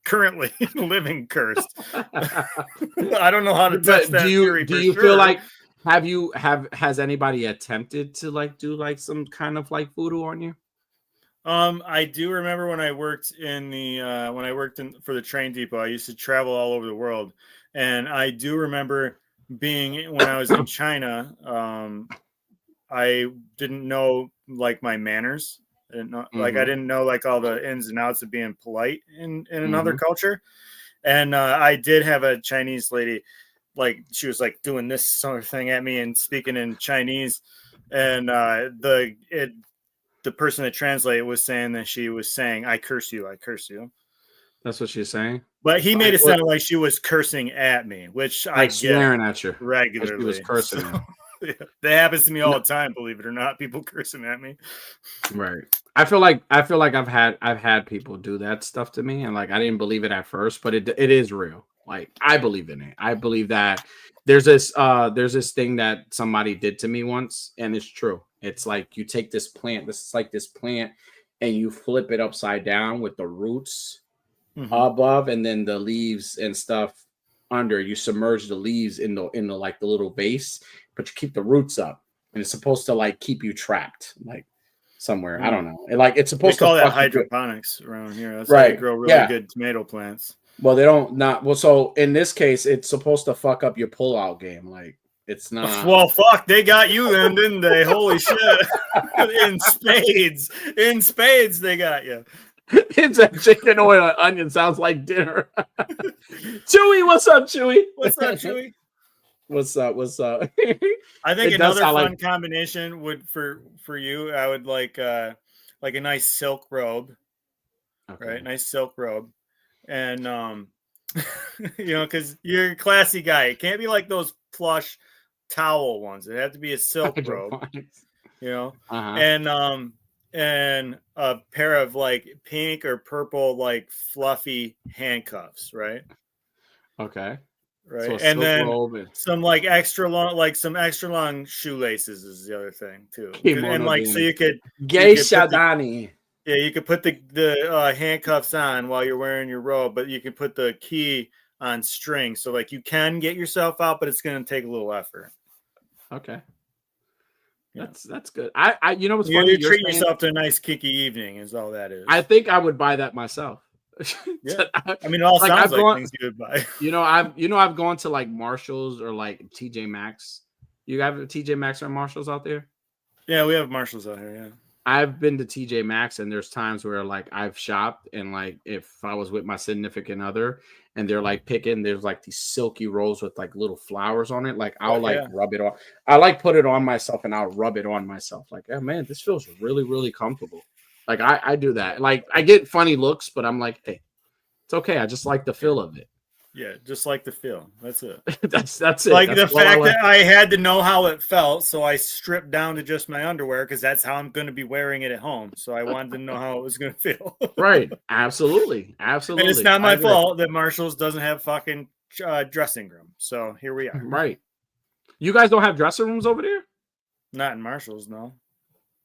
Currently living cursed. I don't know how to touch that theory. Do you feel like has anybody attempted to like do like some kind of like voodoo on you? I do remember when I worked for the train depot. I used to travel all over the world, and I do remember when I was in China. I didn't know like my manners. I didn't know, I didn't know like all the ins and outs of being polite in another culture. And I did have a Chinese lady, like she was like doing this sort of thing at me and speaking in Chinese, and the person that translated was saying that she was saying, "I curse you, I curse you." That's what she's saying. But he made it sound like she was cursing at me, which I get swearing at you regularly. She was cursing. So, yeah, that happens to me all the time. Believe it or not, people cursing at me. Right. I feel like I've had people do that stuff to me, and like I didn't believe it at first, but it is real. Like I believe in it. I believe that there's this thing that somebody did to me once, and it's true. It's like you take this plant, and you flip it upside down with the roots above, and then the leaves and stuff under. You submerge the leaves in the like the little base, but you keep the roots up, and it's supposed to like keep you trapped like somewhere. I don't know. It's supposed to call that hydroponics around here. That's right. How you grow really good tomato plants. Well, they don't not well. So in this case, it's supposed to fuck up your pull-out game. Like it's not. Well, fuck, they got you then, didn't they? Holy shit! In spades, they got you. It's a chicken oil and onion. Sounds like dinner. Chewy, what's up, Chewy? What's up, Chewy? What's up? I think another fun combination would for you. I would like a nice silk robe, right? Nice silk robe, and because you're a classy guy. It can't be like those plush towel ones. It had to be a silk robe, and a pair of like pink or purple like fluffy handcuffs, right? Okay. Right. So and then some extra long shoelaces is the other thing too. And like so you could Shadani. Yeah, you could put the handcuffs on while you're wearing your robe, but you can put the key on string. So like you can get yourself out, but it's gonna take a little effort. Okay. That's good. I you know what's funny? You treat yourself to a nice kinky evening is all that is. I think I would buy that myself. Yeah. I mean, it all sounds like things you would buy. I've gone to like Marshalls or like TJ Maxx. You have a TJ Maxx or Marshalls out there? Yeah, we have Marshalls out here. Yeah. I've been to TJ Maxx, and there's times where like I've shopped, and like if I was with my significant other and they're like picking, there's like these silky rolls with like little flowers on it. Like I'll rub it on. I like put it on myself and I'll rub it on myself. Like, oh man, this feels really, really comfortable. Like I do that. Like I get funny looks, but I'm like, hey, it's okay. I just like the feel of it. Yeah, just like the feel. That's it. that's it. Like the fact that I had to know how it felt, so I stripped down to just my underwear because that's how I'm going to be wearing it at home. So I wanted to know how it was going to feel. Right. Absolutely. And it's not my fault that Marshalls doesn't have fucking dressing room. So here we are. Right. You guys don't have dressing rooms over there? Not in Marshalls, no.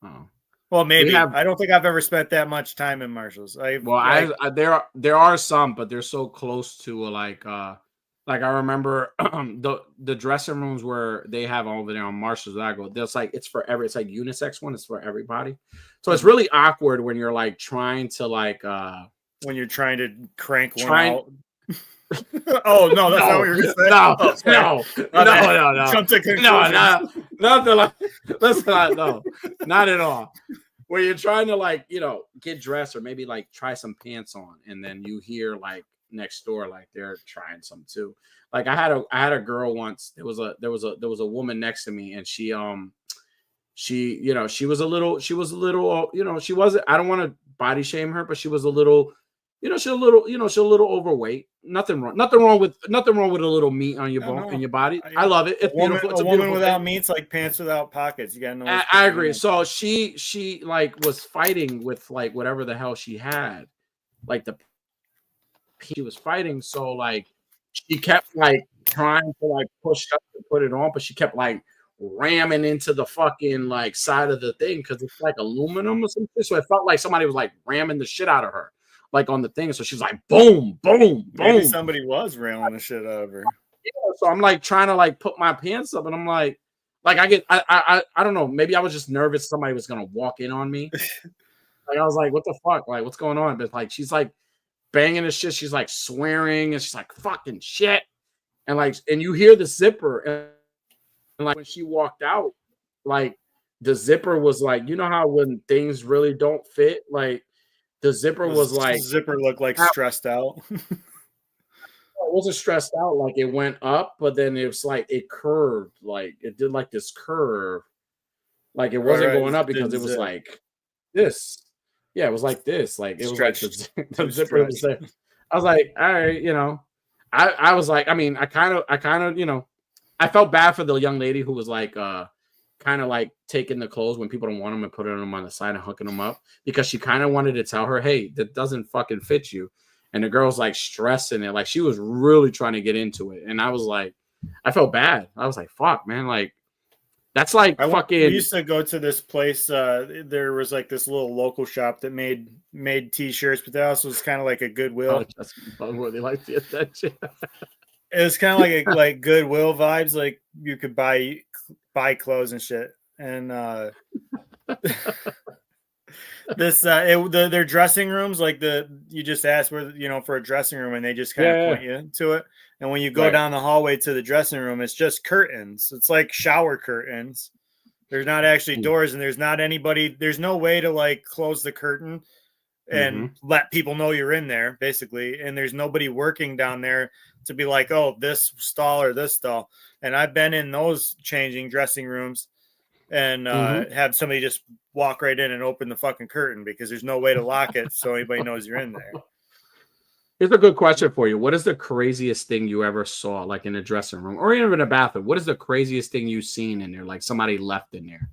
Oh. Well, maybe. I don't think I've ever spent that much time in Marshalls. There are some, but they're so close to like I remember the dressing rooms where they have over there on Marshalls that I go. There's like it's like unisex one. It's for everybody. So it's really awkward when you're like trying to like when you're trying to crank one out. Oh no, that's not what you're gonna say. No. Jump to conclusions. Nothing like that's not at all. Where you're trying to like, get dressed or maybe like try some pants on, and then you hear like next door like they're trying some too. Like I had a girl once. There was a woman next to me, and she was a little, she wasn't, I don't want to body shame her, but she was a little, she's a little overweight. Nothing wrong with a little meat on your bone in your body. I love it. It's beautiful. It's a woman without meat's like pants without pockets. You gotta know. I agree. So she like was fighting with like whatever the hell she had, like she was fighting. So like she kept like trying to like push up to put it on, but she kept like ramming into the fucking like side of the thing because it's like aluminum or something. So it felt like somebody was like ramming the shit out of her. Like on the thing, so she's like, boom, boom, boom. Maybe somebody was railing the shit out of her. Yeah, so I'm like trying to like put my pants up, and I'm like I don't know. Maybe I was just nervous somebody was gonna walk in on me. Like I was like, what the fuck? Like what's going on? But like she's like banging the shit. She's like swearing, and she's like fucking shit, and you hear the zipper, and like when she walked out, like the zipper was like, you know how when things really don't fit, like. The zipper was like zipper looked like stressed out. It wasn't stressed out, like it went up, but then it was like it curved, like it did like this curve, like it wasn't going up because it was like this. Yeah, it was like this, like it was like the zipper was there. I was like, all right, I was like, I mean, I kind of, I felt bad for the young lady who was like, kind of like taking the clothes when people don't want them and putting them on the side and hooking them up because she kind of wanted to tell her, hey, that doesn't fucking fit you. And the girl's like stressing it. Like she was really trying to get into it. And I was like, I felt bad. I was like, fuck, man. Like that's like fucking. We used to go to this place. There was like this little local shop that made t-shirts, but that also was kind of like a Goodwill. Where they like the attention. It was kind of like Goodwill vibes. Like you could buy clothes and shit. And their dressing rooms, like you just ask where, for a dressing room, and they just kind of point you to it. And when you go down the hallway to the dressing room, it's just curtains. It's like shower curtains. There's not actually doors, and there's not anybody. There's no way to like close the curtain and let people know you're in there, basically. And there's nobody working down there to be like, oh, this stall or this stall. And I've been in those changing dressing rooms and have somebody just walk right in and open the fucking curtain because there's no way to lock it so anybody knows you're in there. Here's a good question for you. What is the craziest thing you ever saw, like in a dressing room or even in a bathroom? What is the craziest thing you've seen in there, like somebody left in there?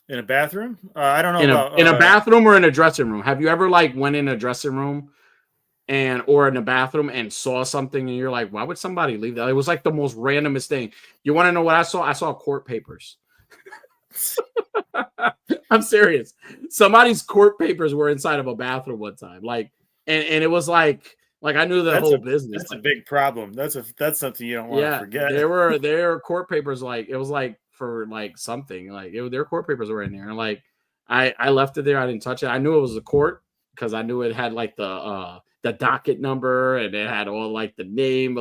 In a bathroom? I don't know. In a bathroom or in a dressing room? Have you ever like went in a dressing room or in a bathroom and saw something and you're like, why would somebody leave that? It was like the most randomest thing. You want to know what I saw? I saw court papers. I'm serious. Somebody's court papers were inside of a bathroom one time. Like, and it was like I knew the whole business. That's a big problem. That's something you don't want to forget. There were court papers, like it was like for like something, like their court papers were in there. And like I left it there. I didn't touch it. I knew it was a court because I knew it had like the docket number and it had all like the name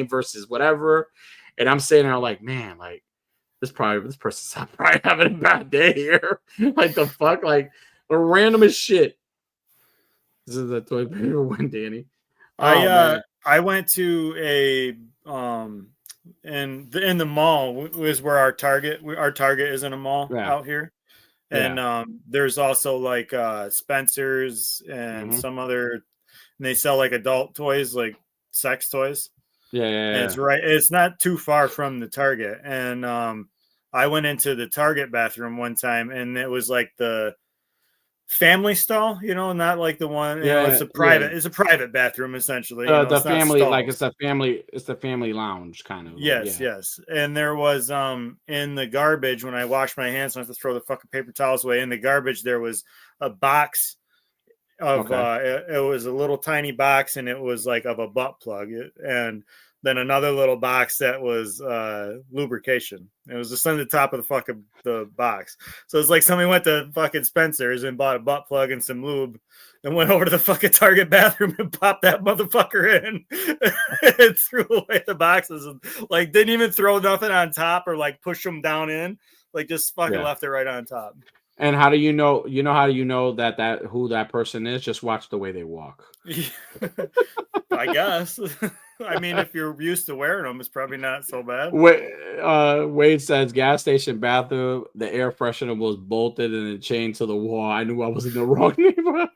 versus whatever. And I'm saying there like, man, like this person's probably having a bad day here. Like the fuck, like the randomest shit. This is the toy paper one, Danny. I went to a in the mall was where our Target is in a mall out here. And there's also like Spencer's and some other, and they sell like adult toys, like sex toys. And it's not too far from the Target. And I went into the Target bathroom one time, and it was like the family stall, not like the one, it's a private bathroom essentially. The family, like it's the family lounge kind of. Yes, yes. And there was in the garbage when I washed my hands, I have to throw the fucking paper towels away. In the garbage, there was a box of it was a little tiny box, and it was like of a butt plug, and then another little box that was lubrication. It was just on the top of the box. So it's like somebody went to fucking Spencer's and bought a butt plug and some lube and went over to the fucking Target bathroom and popped that motherfucker in and threw away the boxes and like didn't even throw nothing on top or like push them down in, like just fucking left it right on top. And how do you know? How do you know that who that person is? Just watch the way they walk. I guess. I mean, if you're used to wearing them, it's probably not so bad. Wade says, gas station bathroom, the air freshener was bolted and chained to the wall. I knew I was in the wrong neighborhood.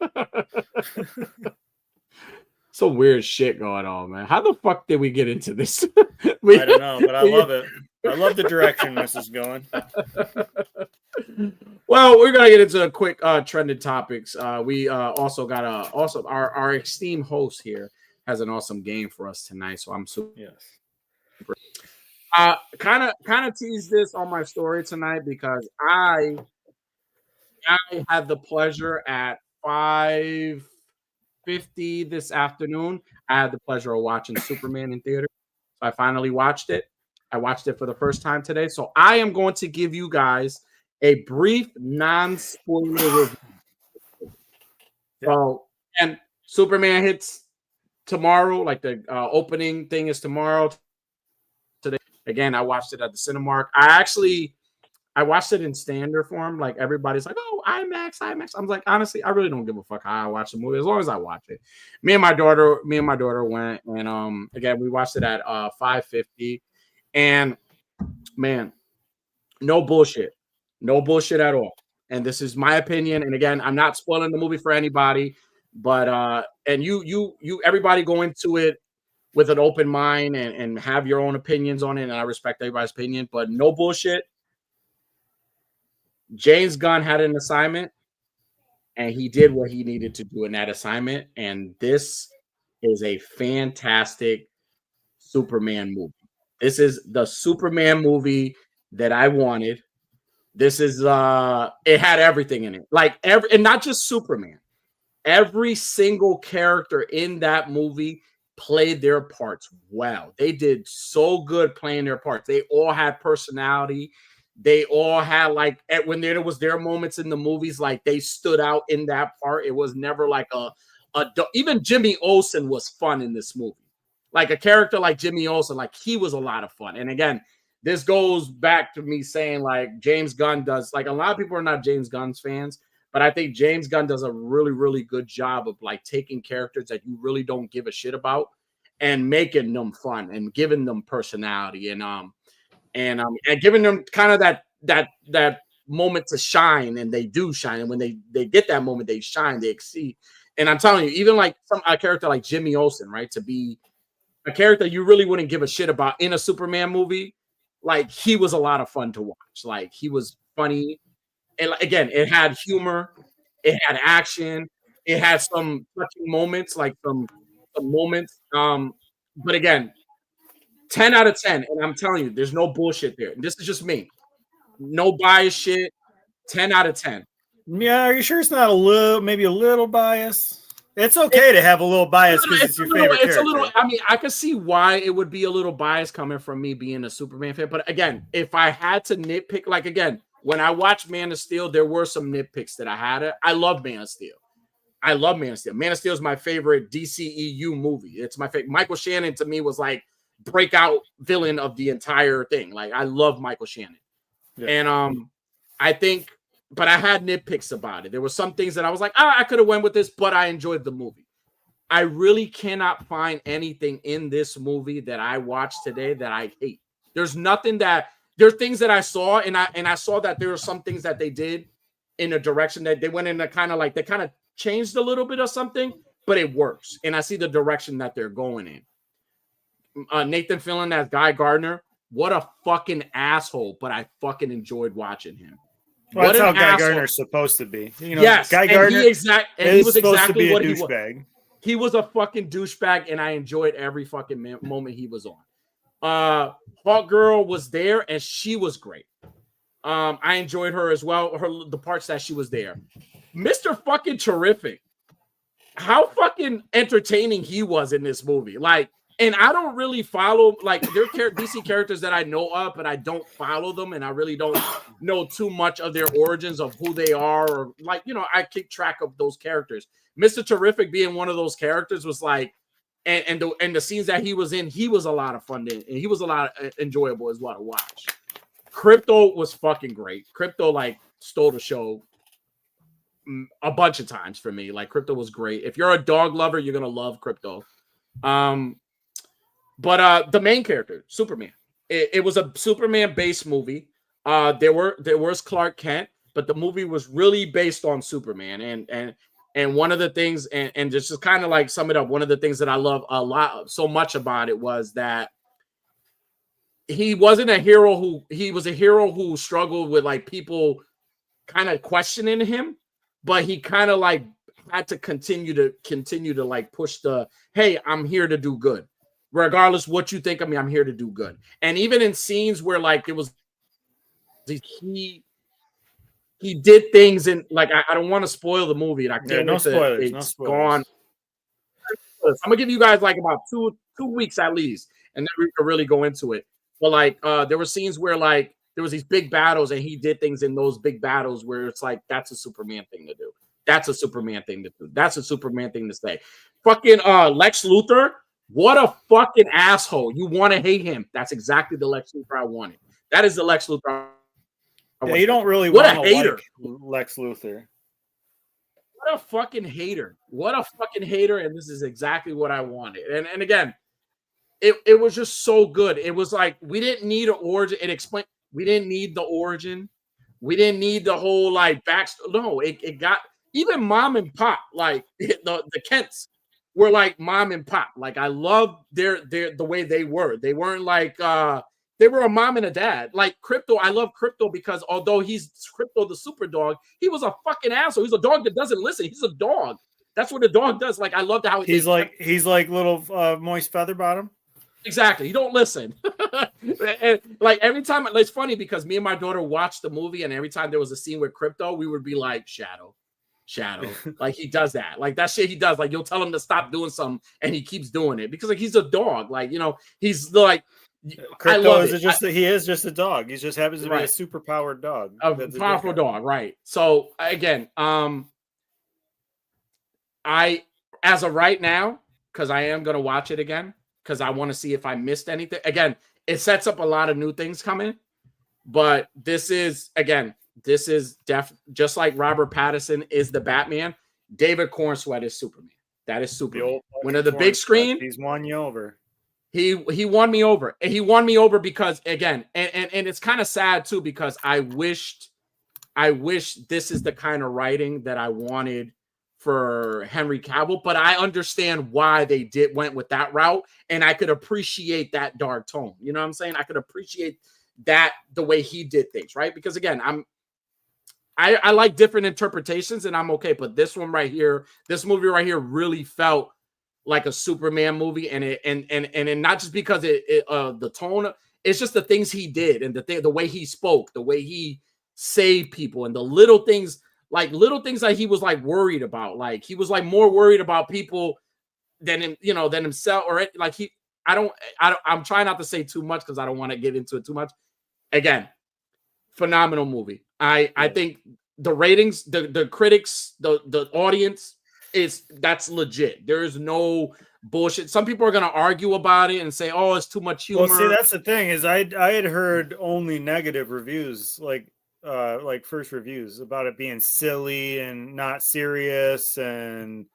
Some weird shit going on, man. How the fuck did we get into this? I don't know, but I love it. I love the direction this is going. Well, we're gonna get into a quick trending topics. We also got our esteemed host here has an awesome game for us tonight, so I'm super. Kind of teased this on my story tonight because I had the pleasure at 5:50 this afternoon. I had the pleasure of watching Superman in theater. So I finally watched it. I watched it for the first time today. So I am going to give you guys a brief non-spoiler review. So, and Superman hits tomorrow, like the opening thing is tomorrow. Today, again, I watched it at the Cinemark. I watched it in standard form. Like everybody's like, oh, IMAX. I'm like, honestly, I really don't give a fuck how I watch the movie as long as I watch it. Me and my daughter went, and again, we watched it at 5:50, and man, no bullshit at all. And this is my opinion. And again, I'm not spoiling the movie for anybody, but and you everybody go into it with an open mind and have your own opinions on it, and I respect everybody's opinion, but no bullshit. James Gunn had an assignment, and he did what he needed to do in that assignment. And this is a fantastic Superman movie. This is the Superman movie that I wanted. This is it had everything in it, and not just Superman. Every single character in that movie played their parts well. They did so good playing their parts. They all had personality. They all had when there was their moments in the movies, like they stood out in that part. It was never like even Jimmy Olsen was fun in this movie. Like a character like Jimmy Olsen, like he was a lot of fun. And again, this goes back to me saying like James Gunn does, like a lot of people are not James Gunn's fans, but I think James Gunn does a really, really good job of like taking characters that you really don't give a shit about and making them fun and giving them personality and giving them kind of that moment to shine, and they do shine. And when they get that moment, they shine, they exceed. And I'm telling you, even like a character like Jimmy Olsen, right, to be a character you really wouldn't give a shit about in a Superman movie, like he was a lot of fun to watch. Like he was funny, and again, it had humor, it had action, it had some touching moments, like some moments. But again, 10 out of 10, and I'm telling you, there's no bullshit there. And this is just me. No bias shit. 10 out of 10. Yeah, are you sure it's not maybe a little bias? It's okay to have a little bias because it's your favorite character. It's a little. I mean, I can see why it would be a little bias coming from me being a Superman fan. But again, if I had to nitpick, like again, when I watched Man of Steel, there were some nitpicks that I had. I love Man of Steel. Man of Steel is my favorite DCEU movie. It's my favorite. Michael Shannon to me was like breakout villain of the entire thing. Like I love Michael Shannon. Yeah. And I think, but I had nitpicks about it. There were some things that I was like, I could have went with this, but I enjoyed the movie. I really cannot find anything in this movie that I watched today that I hate. There's nothing there's things that I saw, and I saw that there were some things that they did in a direction that they went in a kind of like, they kind of changed a little bit of something, but it works. And I see the direction that they're going in. Nathan Fillion as Guy Gardner, what a fucking asshole, but I fucking enjoyed watching him. Well, that's how Guy Gardner's supposed to be. Yes, Guy Gardner he was exactly what he was. Douchebag. He was a fucking douchebag, and I enjoyed every fucking moment he was on. Hawk Girl was there, and she was great. I enjoyed her as well. The parts that she was there. Mr. fucking Terrific. How fucking entertaining he was in this movie. Like, and I don't really follow, like, there are DC characters that I know of, but I don't follow them, and I really don't know too much of their origins of who they are, or like, I keep track of those characters. Mr. Terrific being one of those characters was like, and the scenes that he was in, he was a lot of fun, and he was a lot of enjoyable as well to watch. Crypto was fucking great. Crypto like stole the show a bunch of times for me. Like, Crypto was great. If you're a dog lover, you're gonna love Crypto. But the main character, Superman, it was a Superman-based movie. There was Clark Kent, but the movie was really based on Superman. And one of the things, and just to kind of like sum it up, one of the things that I love so much about it was that he wasn't a hero he was a hero who struggled with like people kind of questioning him, but he kind of like had to continue to like push hey, I'm here to do good. Regardless what you think of me, I'm here to do good. And even in scenes where like it was he did things in like I don't want to spoil the movie, and I can't no spoilers. No spoilers. Gone. I'm gonna give you guys like about two weeks at least, and then we can really go into it. But like there were scenes where like there was these big battles, and he did things in those big battles where it's like that's a Superman thing to do. That's a Superman thing to do. That's a Superman thing to say. Fucking Lex Luthor. What a fucking asshole. You want to hate him. That's exactly the Lex Luthor I wanted. That is the Lex Luthor. Yeah, you don't really want to like Lex Luthor. What a fucking hater. What a fucking hater. And this is exactly what I wanted. And again, it was just so good. It was like we didn't need an origin. We didn't need the origin. We didn't need the whole like backstory. No, it got even mom and pop, like the Kents were like mom and pop. Like I love the way they were. They weren't like they were a mom and a dad. Like Crypto, I love Crypto because although he's Crypto the super dog, he was a fucking asshole. He's a dog that doesn't listen. He's a dog. That's what a dog does. Like I loved how he's like little moist feather bottom. Exactly. You don't listen. And like every time, it's funny because me and my daughter watched the movie, and every time there was a scene with Crypto, we would be like, Shadow. Like he does that. Like that shit he does. Like you'll tell him to stop doing something, and he keeps doing it because like he's a dog. Like he's like. Crypto he is just a dog. He just happens to be a super powered dog. A powerful dog, right? So again, I as of right now, because I am gonna watch it again because I want to see if I missed anything. Again, it sets up a lot of new things coming, but this is just like Robert Pattinson is the Batman. David Cornsweet is Superman. That is Superman. When the big screen, he's won you over. He won me over. And he won me over because again, and it's kind of sad too, because I wish this is the kind of writing that I wanted for Henry Cavill, but I understand why they went with that route, and I could appreciate that dark tone. You know what I'm saying? I could appreciate that the way he did things, right? Because again, I like different interpretations, and I'm okay. But this movie right here really felt like a Superman movie, and not just because the tone, it's just the things he did and the way he spoke, the way he saved people, and the little things that he was like worried about. Like he was like more worried about people than himself, or like I'm trying not to say too much because I don't want to get into it too much. Again, phenomenal movie. I think the ratings, the critics, the audience, that's legit. There is no bullshit. Some people are gonna argue about it and say, "Oh, it's too much humor." Well, see, that's the thing is I had heard only negative reviews, like first reviews about it being silly and not serious, and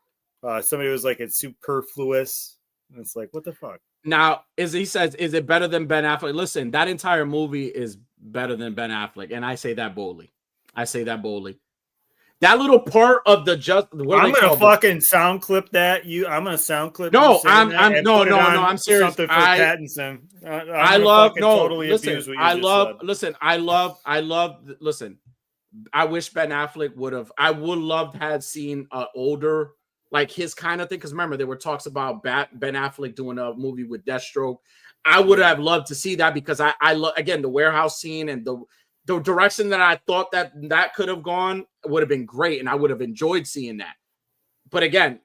somebody was like it's superfluous, and it's like, what the fuck? Now, as he says, is it better than Ben Affleck? Listen, that entire movie is better than Ben Affleck, and I say that boldly. That little part of the I'm gonna fucking sound clip that. I'm gonna sound clip. No, I'm serious. Something for Pattinson. I love totally abuse what you just said. Listen. I wish Ben Affleck would have. I would love to have seen older, like his kind of thing. Because remember, there were talks about Ben Affleck doing a movie with Deathstroke. I would have loved to see that because I love, again, the warehouse scene and the direction that I thought that could have gone would have been great, and I would have enjoyed seeing that. But again,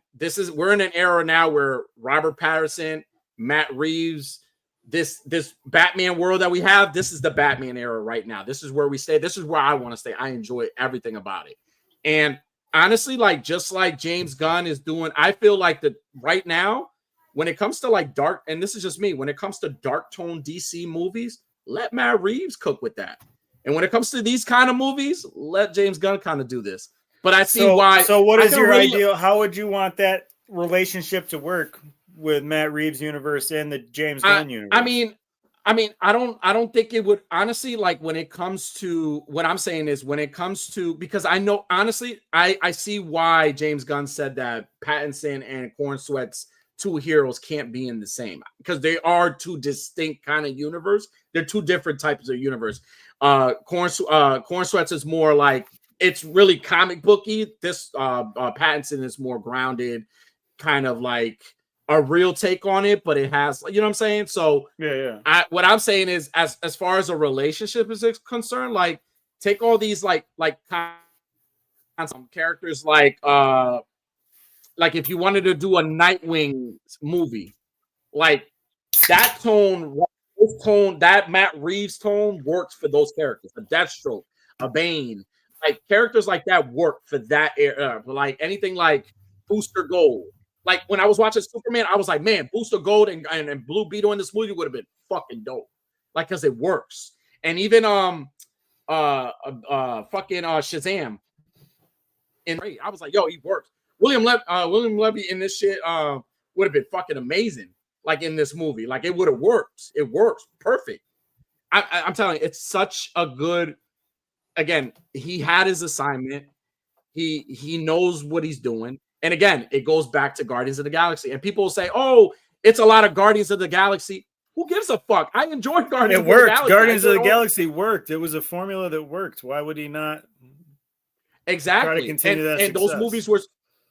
we're in an era now where Robert Pattinson, Matt Reeves, this Batman world that we have, this is the Batman era right now. This is where we stay. This is where I want to stay. I enjoy everything about it. And honestly, like just like James Gunn is doing, I feel like that right now, when it comes to like dark, and this is just me, when it comes to dark tone DC movies, let Matt Reeves cook with that. And when it comes to these kind of movies, let James Gunn kind of do this. But I see why. So what is your ideal? How would you want that relationship to work with Matt Reeves' universe and the James Gunn universe? I mean, I don't think it would, honestly, like when it comes to what I'm saying is when it comes to, because I know, honestly, I see why James Gunn said that Pattinson and Cornsweat's two heroes can't be in the same, because they are two distinct kind of universe. They're two different types of universe. Cornsweat's is more like, it's really comic booky. This Pattinson is more grounded, kind of like a real take on it, but it has, you know what I'm saying? So yeah. What I'm saying is, as far as a relationship is concerned, like take all these like some characters like if you wanted to do a Nightwing movie, like that tone, that Matt Reeves tone works for those characters. A Deathstroke, a Bane, like characters like that work for that era. Like anything like Booster Gold. Like when I was watching Superman, I was like, man, Booster Gold and Blue Beetle in this movie would have been fucking dope. Like, cause it works. And even fucking Shazam. And I was like, yo, he works. William Levy in this shit would have been fucking amazing. Like in this movie, like it would have worked. It works perfect. I'm telling you, it's such a good. Again, he had his assignment. He knows what he's doing. And again, it goes back to Guardians of the Galaxy. And people will say, "Oh, it's a lot of Guardians of the Galaxy." Who gives a fuck? I enjoyed Guardians. It worked. Guardians of the Galaxy worked. It was a formula that worked. Why would he not? Exactly. Try to continue that and those movies were,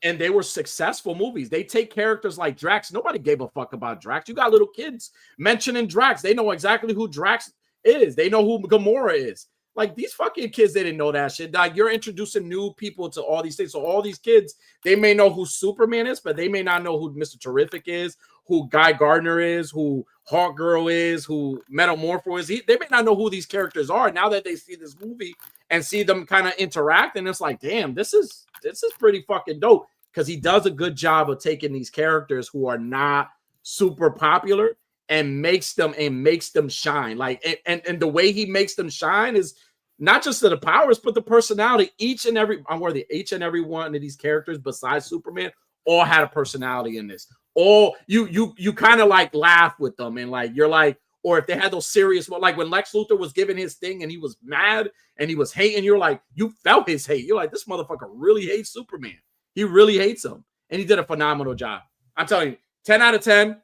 and they were successful movies. They take characters like Drax. Nobody gave a fuck about Drax. You got little kids mentioning Drax. They know exactly who Drax is. They know who Gamora is. Like these fucking kids, they didn't know that shit. Like you're introducing new people to all these things. So all these kids, they may know who Superman is, but they may not know who Mr. Terrific is, who Guy Gardner is, who Hawkgirl is, who Metamorpho is. They may not know who these characters are. Now that they see this movie and see them kind of interact, and it's like, damn, this is pretty fucking dope. Because he does a good job of taking these characters who are not super popular and makes them shine. Like and the way he makes them shine is not just the powers, but the personality. Each and every one of these characters, besides Superman, all had a personality in this. All you kind of like laugh with them, and like you're like, or if they had those serious, like when Lex Luthor was giving his thing and he was mad and he was hating, you're like, you felt his hate. You're like, this motherfucker really hates Superman. He really hates him, and he did a phenomenal job. I'm telling you, 10 out of 10.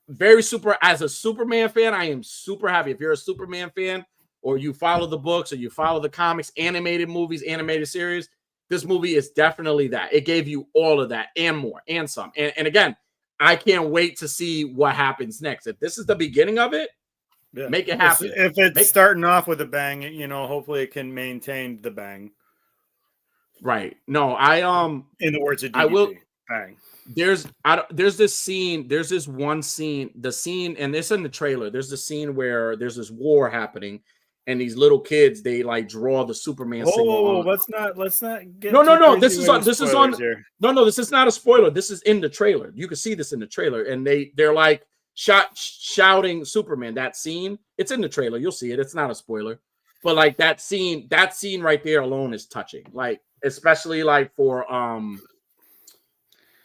Very super. As a Superman fan, I am super happy. If you're a Superman fan, or you follow the books, or you follow the comics, animated movies, animated series, this movie is definitely that. It gave you all of that and more, and some. And again, I can't wait to see what happens next. If this is the beginning of it, make it happen. If it's starting off with a bang, hopefully it can maintain the bang. Right. No, in the words of DDP, I will bang. There's this one scene, and it's in the trailer. There's the scene where there's this war happening, and these little kids, they like draw the Superman symbol. Let's not get no. This is on. Here. No, this is not a spoiler. This is in the trailer. You can see this in the trailer, and they're like shouting Superman. That scene, it's in the trailer. You'll see it. It's not a spoiler, but like that scene right there alone is touching. Like especially like for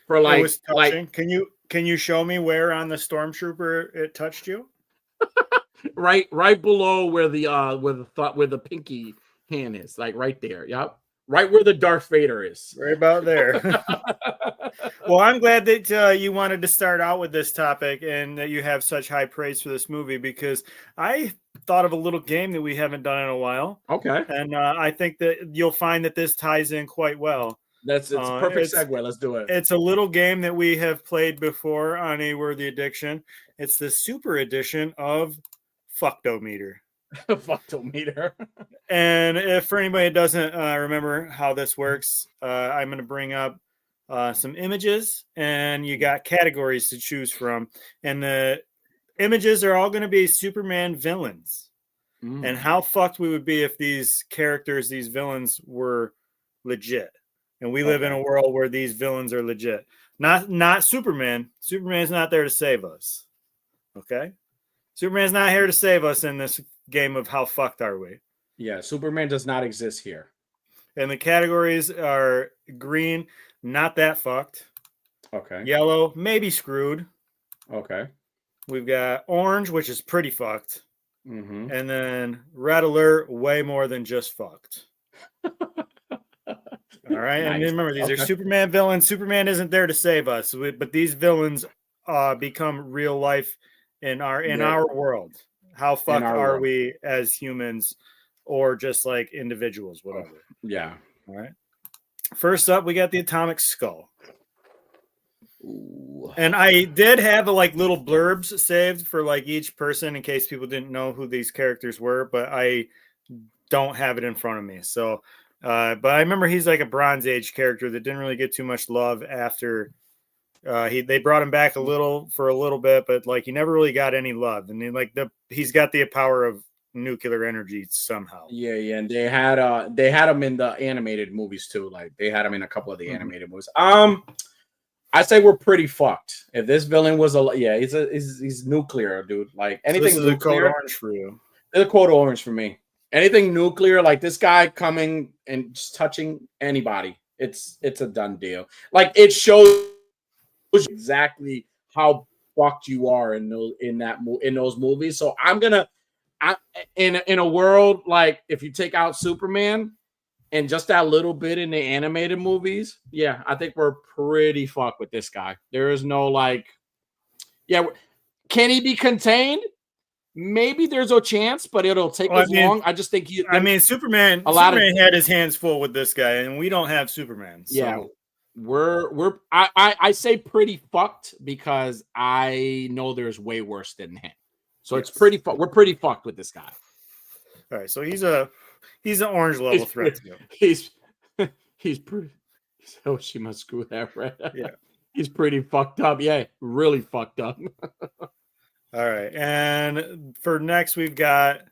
like. Can you show me where on the Stormtrooper it touched you? right below where the pinky hand is, like right there. Yep. Right where the Darth Vader is. Right about there. Well, I'm glad that you wanted to start out with this topic and that you have such high praise for this movie, because I thought of a little game that we haven't done in a while. Okay. And I think that you'll find that this ties in quite well. It's a perfect segue. Let's do it. It's a little game that we have played before on A Worthy Addiction. It's the super edition of Fucktometer. Fucktometer. And if for anybody that doesn't remember how this works, I'm going to bring up some images, and you got categories to choose from. And the images are all going to be Superman villains. And how fucked we would be if these characters, these villains, were legit. And we live in a world where these villains are legit. Not Superman. Superman's not there to save us. Okay? Superman's not here to save us in this game of how fucked are we. Yeah, Superman does not exist here. And the categories are green, not that fucked. Okay. Yellow, maybe screwed. Okay. We've got orange, which is pretty fucked. Mm-hmm. And then red alert, way more than just fucked. All right. Nice. And remember, these are Superman villains. Superman isn't there to save us, but these villains become real life in our world. How fucked are we as humans, or just like individuals, whatever? Yeah. All right. First up, we got the Atomic Skull. Ooh. And I did have little blurbs saved for each person in case people didn't know who these characters were, but I don't have it in front of me. So, but I remember he's like a Bronze Age character that didn't really get too much love after they brought him back for a little bit, but he never really got any love. And he's got the power of nuclear energy somehow. Yeah, and they had him in the animated movies too. They had him in a couple of the animated movies. I say we're pretty fucked. If this villain was he's nuclear, dude. Anything so this is nuclear, a code orange for you. It's a code orange for me. Anything nuclear, this guy coming and just touching anybody, it's a done deal. It shows exactly how fucked you are in those movies. So in a world if you take out Superman and just that little bit in the animated movies, yeah, I think we're pretty fucked with this guy. There is no can he be contained? Maybe there's a chance, but it'll take long. I just think Superman had his hands full with this guy, and we don't have Superman. So. Yeah. I say pretty fucked because I know there's way worse than him. So it's pretty we're pretty fucked with this guy. All right, so he's an orange level threat. He's pretty. So she must screw that right. Yeah, he's pretty fucked up. Yeah, really fucked up. All right, and for next we've got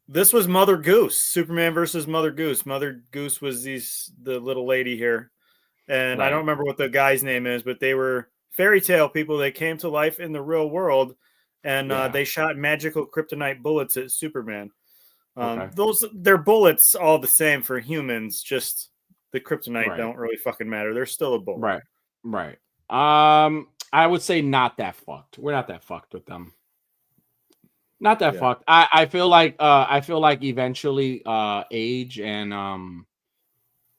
this was Mother Goose, Superman versus Mother Goose. Mother Goose was the little lady here. And I don't remember what the guy's name is, but they were fairy tale people. They came to life in the real world, and they shot magical kryptonite bullets at Superman. They're bullets all the same for humans, just the kryptonite don't really fucking matter. They're still a bullet. Right. I would say not that fucked. We're not that fucked with them. Not that fucked. I feel like eventually age and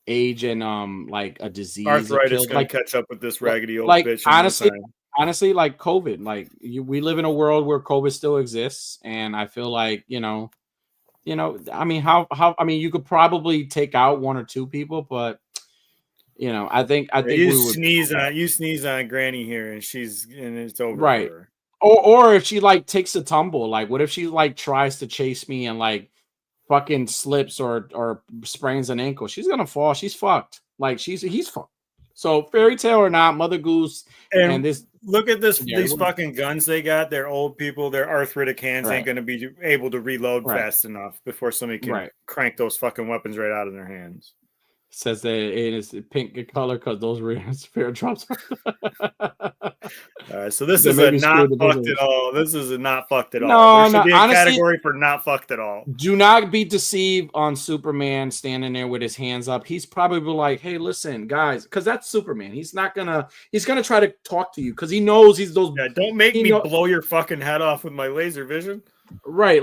a disease, arthritis gonna catch up with this raggedy old bitch. Honestly, COVID. We live in a world where COVID still exists, and I feel you could probably take out one or two people, but I think you sneeze on Granny here, and it's over. Right. For her. Or if she takes a tumble, what if she tries to chase me and fucking slips or sprains an ankle? She's gonna fall. She's fucked. He's fucked. So fairy tale or not, Mother Goose and this. Look at this. These fucking guns they got. They're old people. Their arthritic hands ain't gonna be able to reload fast enough before somebody can crank those fucking weapons right out of their hands. Says that it is pink color because those were spare drops. All right, so this is a not fucked at all. This is a not fucked at all. There should be a category for not fucked at all. Do not be deceived on Superman standing there with his hands up. He's probably like, "Hey, listen, guys," because that's Superman. He's gonna try to talk to you because he knows he's those. Yeah, don't make me blow your fucking head off with my laser vision. Right,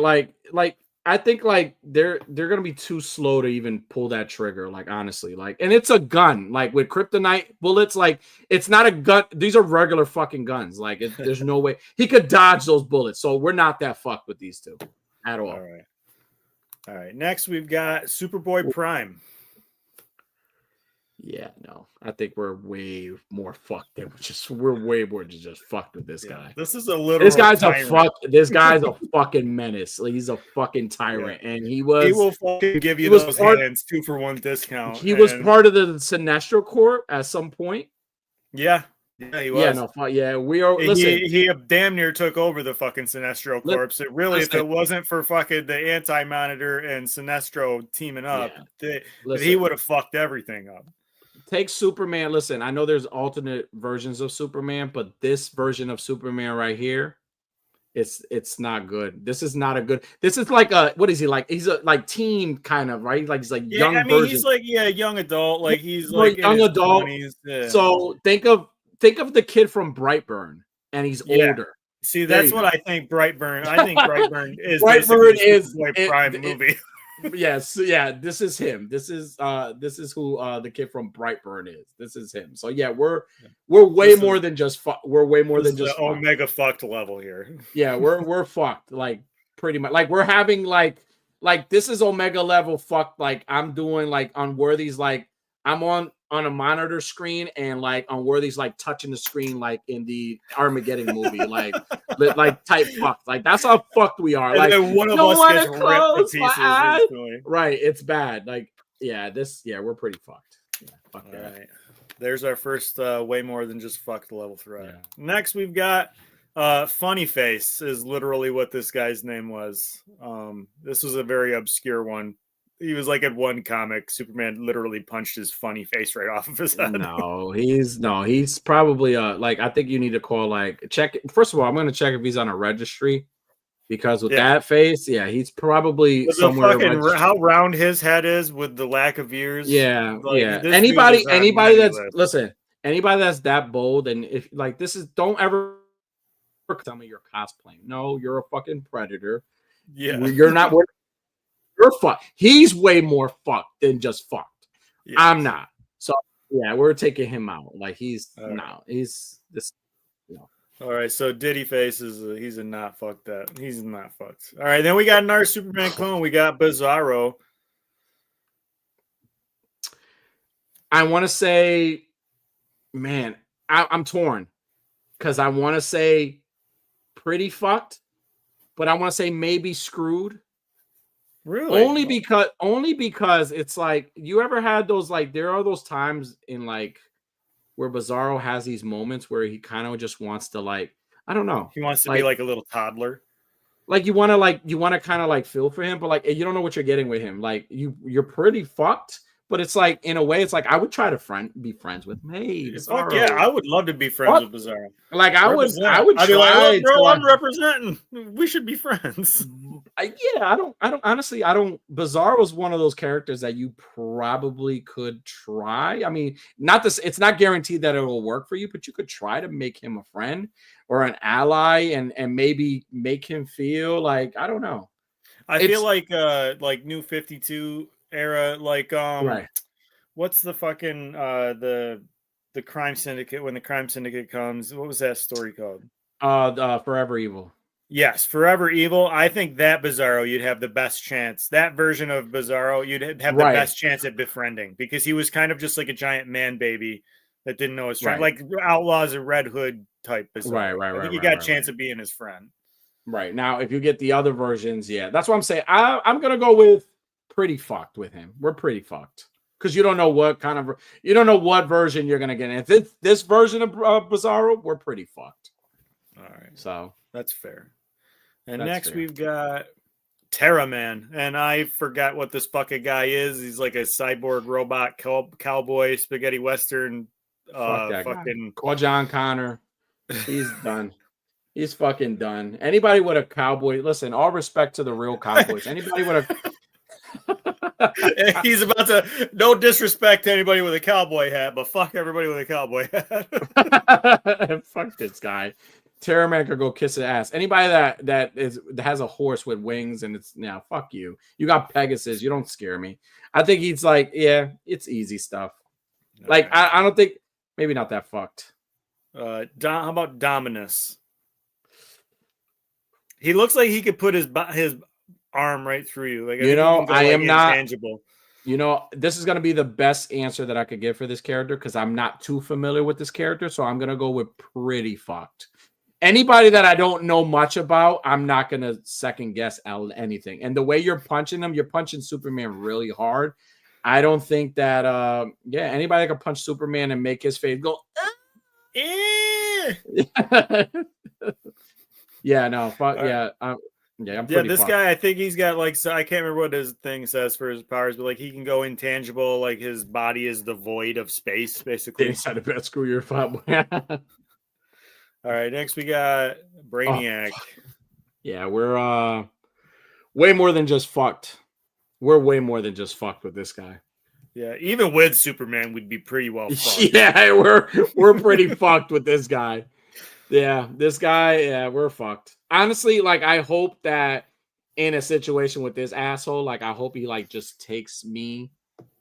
I think like they're gonna be too slow to even pull that trigger. Like honestly, like, and it's a gun. Like with kryptonite bullets, like it's not a gun. These are regular fucking guns. Like there's no way he could dodge those bullets. So we're not that fucked with these two at all. All right. Next, we've got Superboy Prime. Yeah, no, I think we're way more fucked than we're way more just fucked with this guy. This is a little. This guy's tyrant. This guy's a fucking menace. Like, he's a fucking tyrant, and he will fucking give you those hands 2-for-1 discount. He was part of the Sinestro Corps at some point. Yeah, he was. We are. Listen, he damn near took over the fucking Sinestro Corps. If it wasn't for fucking the Anti-Monitor and Sinestro teaming up, he would have fucked everything up. Take Superman. Listen, I know there's alternate versions of Superman, but this version of Superman right here, it's not good. This is not a good. This is like what is he like? He's a like teen kind of, right? Like he's like young. I mean, version. He's like young adult. Like he's like young adult. 20s. Yeah. So think of the kid from Brightburn, and he's older. See, that's what I think. Brightburn. I think Brightburn is a Prime movie. Yes, yeah, this is him. This is who the kid from Brightburn is. This is him. So yeah, we're way more than just we're way more than just omega fucked level here. Yeah, we're fucked, like pretty much. Like we're having like this is omega level fucked. Like I'm doing like Unworthy's, like I'm on a monitor screen, and like Unworthy's like touching the screen like in the Armageddon movie, like type fucked. Like that's how fucked we are. And like then one of us gets ripped to pieces. Right, it's bad. Like we're pretty fucked. Yeah, fuck that. Right. There's our first way more than just fucked level threat. Yeah. Next we've got Funny Face is literally what this guy's name was. This was a very obscure one. He was like at one comic, Superman literally punched his funny face right off of his head. He's probably like, I think you need to call check. First of all, I'm going to check if he's on a registry, because with that face, he's probably somewhere. How round his head is with the lack of ears. Yeah, Anybody that's that bold, and if like this is, don't ever tell me you're cosplaying. No, you're a fucking predator. Yeah, you're not. You're fucked. He's way more fucked than just fucked. Yes. I'm not. So we're taking him out. Like he's he's this. All right, so Diddy Face he's a not fucked that. He's not fucked. All right, then we got another Superman clone. We got Bizarro. I want to say, man, I'm torn, because I want to say pretty fucked, but I want to say maybe screwed. Really? Only because it's like, you ever had those, like, there are those times in like where Bizarro has these moments where he kind of just wants to, like, I don't know. He wants to be like a little toddler. Like you want to kind of like feel for him, but like you don't know what you're getting with him. Like you're pretty fucked. But it's like, in a way, it's like I would try to be friends with him. Hey, fuck yeah, I would love to be friends with Bizarro. Like I would I'd be like, bro, I'm representing. We should be friends. I don't honestly. Bizarro's one of those characters that you probably could try. I mean, it's not guaranteed that it will work for you, but you could try to make him a friend or an ally, and maybe make him feel like, I don't know. I feel like New 52 era, like right. What's the fucking the Crime Syndicate, when the Crime Syndicate comes? What was that story called? Forever Evil. Yes, Forever Evil. I think that Bizarro, you'd have the best chance. That version of Bizarro, you'd have the best chance at befriending, because he was kind of just like a giant man baby that didn't know his strength, like Outlaws and Red Hood type Bizarro. Right. I think you got a chance of being his friend. Right. Now, if you get the other versions, that's what I'm saying. I'm gonna go with pretty fucked with him. We're pretty fucked, because you don't know what version you're gonna get. And if it's this version of Bizarro, we're pretty fucked. All right, so that's fair. And next we've got Terra Man, and I forgot what this fucking guy is. He's like a cyborg robot cowboy spaghetti western. Fucking call John Connor. He's done. He's fucking done. Anybody with a cowboy, listen, all respect to the real cowboys. Anybody with a he's about to, no disrespect to anybody with a cowboy hat, but fuck everybody with a cowboy hat. Fuck this guy. Terror Man could go kiss his ass. Anybody that has a horse with wings and it's fuck you. You got Pegasus. You don't scare me. I think he's like, yeah, it's easy stuff. Like I don't think maybe not that fucked. How about Dominus? He looks like he could put his arm right through you. Like I am not intangible. This is gonna be the best answer that I could give for this character because I'm not too familiar with this character, so I'm gonna go with pretty fucked. Anybody that I don't know much about, I'm not gonna second guess anything. And the way you're punching them, you're punching Superman really hard. I don't think that anybody that can punch Superman and make his face go. Yeah, no, fuck yeah. I'm pretty this fucked. guy, I think he's got like, so I can't remember what his thing says for his powers, but like he can go intangible, like his body is the void of space, basically. Inside of bed, screw your fuck. All right, next we got Brainiac. Yeah, we're way more than just fucked. We're way more than just fucked with this guy. Yeah, even with Superman, we'd be pretty well fucked. Yeah, we're pretty fucked with this guy. Yeah, this guy, yeah, we're fucked. Honestly, like I hope that in a situation with this asshole, like I hope he like just takes me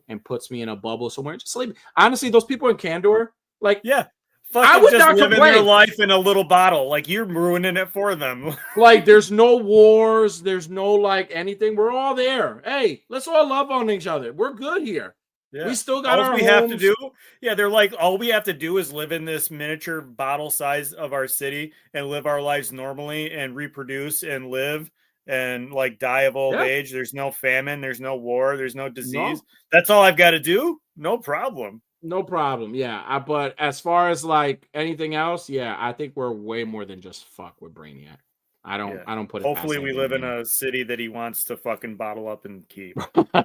and puts me in a bubble somewhere. Just like honestly, those people in Kandor, like yeah. I would just live their life in a little bottle. Like you're ruining it for them. Like there's no wars. There's no like anything. We're all there. Hey, let's all love on each other. We're good here. Yeah. We still got our have to do. Yeah, they're like, all we have to do is live in this miniature bottle size of our city and live our lives normally and reproduce and live and like die of old age. There's no famine. There's no war. There's no disease. No. That's all I've got to do. No problem. No problem. Yeah. But as far as like anything else, yeah, I think we're way more than just fuck with Brainiac. I don't put it. Hopefully we live in a city that he wants to fucking bottle up and keep.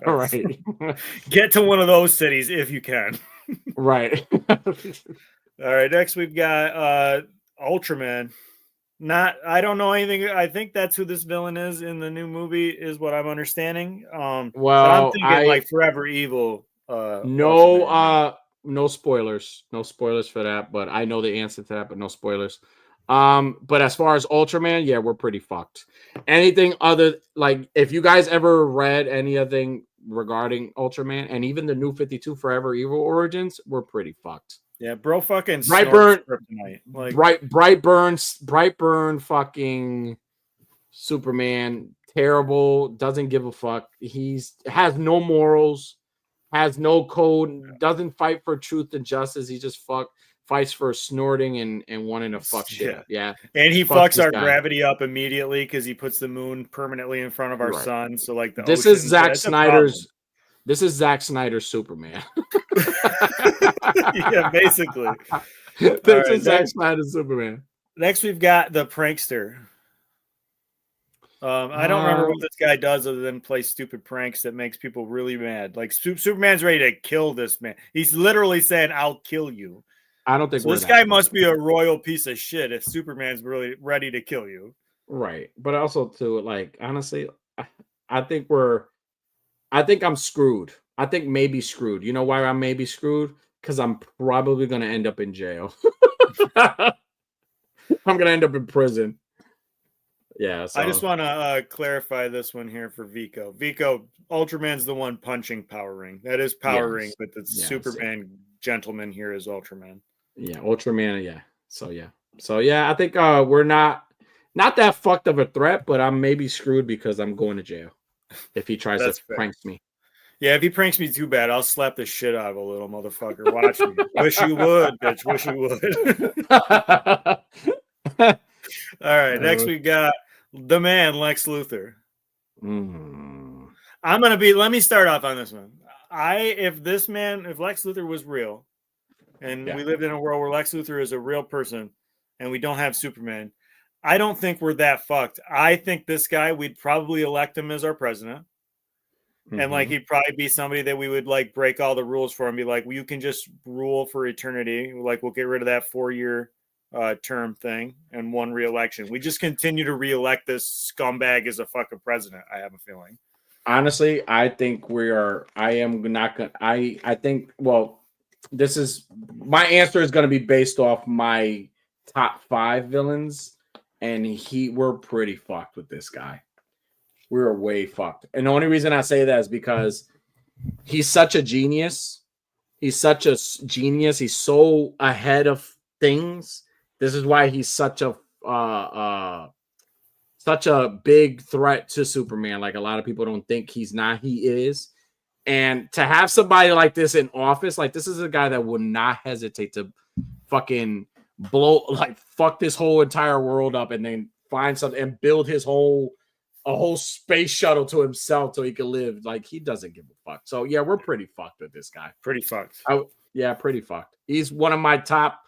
Right. Get to one of those cities if you can. Right. All right. Next we've got Ultraman. I don't know anything. I think that's who this villain is in the new movie, is what I'm understanding. Well, I'm thinking like Forever Evil. No spoilers. No spoilers for that, but I know the answer to that, but no spoilers. But as far as Ultraman, yeah, we're pretty fucked. Anything other, like if you guys ever read anything regarding Ultraman and even the new 52 Forever Evil Origins, we're pretty fucked. Yeah, bro, fucking Brightburn fucking Superman, terrible, doesn't give a fuck. Has no morals, has no code, doesn't fight for truth and justice. He just fights for snorting and wanting to fuck shit. Yeah. And he fucks our gravity up immediately because he puts the moon permanently in front of our sun. So like this is Zack Snyder's Superman. Yeah, basically. This is Zack Snyder's Superman. Next we've got the prankster. I don't remember what this guy does other than play stupid pranks that makes people really mad. Like Superman's ready to kill this man. He's literally saying, "I'll kill you." I don't think so. This guy must be a royal piece of shit if Superman's really ready to kill you. Right. But also too, like, honestly, I think I'm screwed. I think maybe screwed. You know why I'm maybe screwed? Because I'm probably going to end up in jail. I'm going to end up in prison. Yeah. So. I just want to clarify this one here for Vico. Vico, Ultraman's the one punching Power Ring. That is Power Ring, but the Superman gentleman here is Ultraman. Yeah, Ultraman. Yeah. So yeah, I think we're not that fucked of a threat, but I'm maybe screwed because I'm going to jail if he tries to prank me. Yeah, if he pranks me too bad, I'll slap the shit out of a little motherfucker. Watch me. Wish you would, bitch. Wish you would. All right, next we got the man, Lex Luthor. Let me start off on this one. If Lex Luthor was real, and we lived in a world where Lex Luthor is a real person, and we don't have Superman, I don't think we're that fucked. I think this guy, we'd probably elect him as our president. And like he'd probably be somebody that we would like break all the rules for and be like, well, you can just rule for eternity. Like we'll get rid of that 4-year term thing and one re-election. We just continue to re-elect this scumbag as a fucking president. I have a feeling. Honestly, I think this is my answer is going to be based off my top 5 villains, and we're pretty fucked with this guy. We're way fucked. And the only reason I say that is because he's such a genius. He's such a genius. He's so ahead of things. This is why he's such a big threat to Superman. Like, a lot of people don't think he's not. He is. And to have somebody like this in office, like, this is a guy that would not hesitate to fucking fuck this whole entire world up and then find something and build a whole space shuttle to himself so he can live. Like, he doesn't give a fuck. So yeah, we're pretty fucked with this guy. Pretty fucked. Pretty fucked. He's one of my top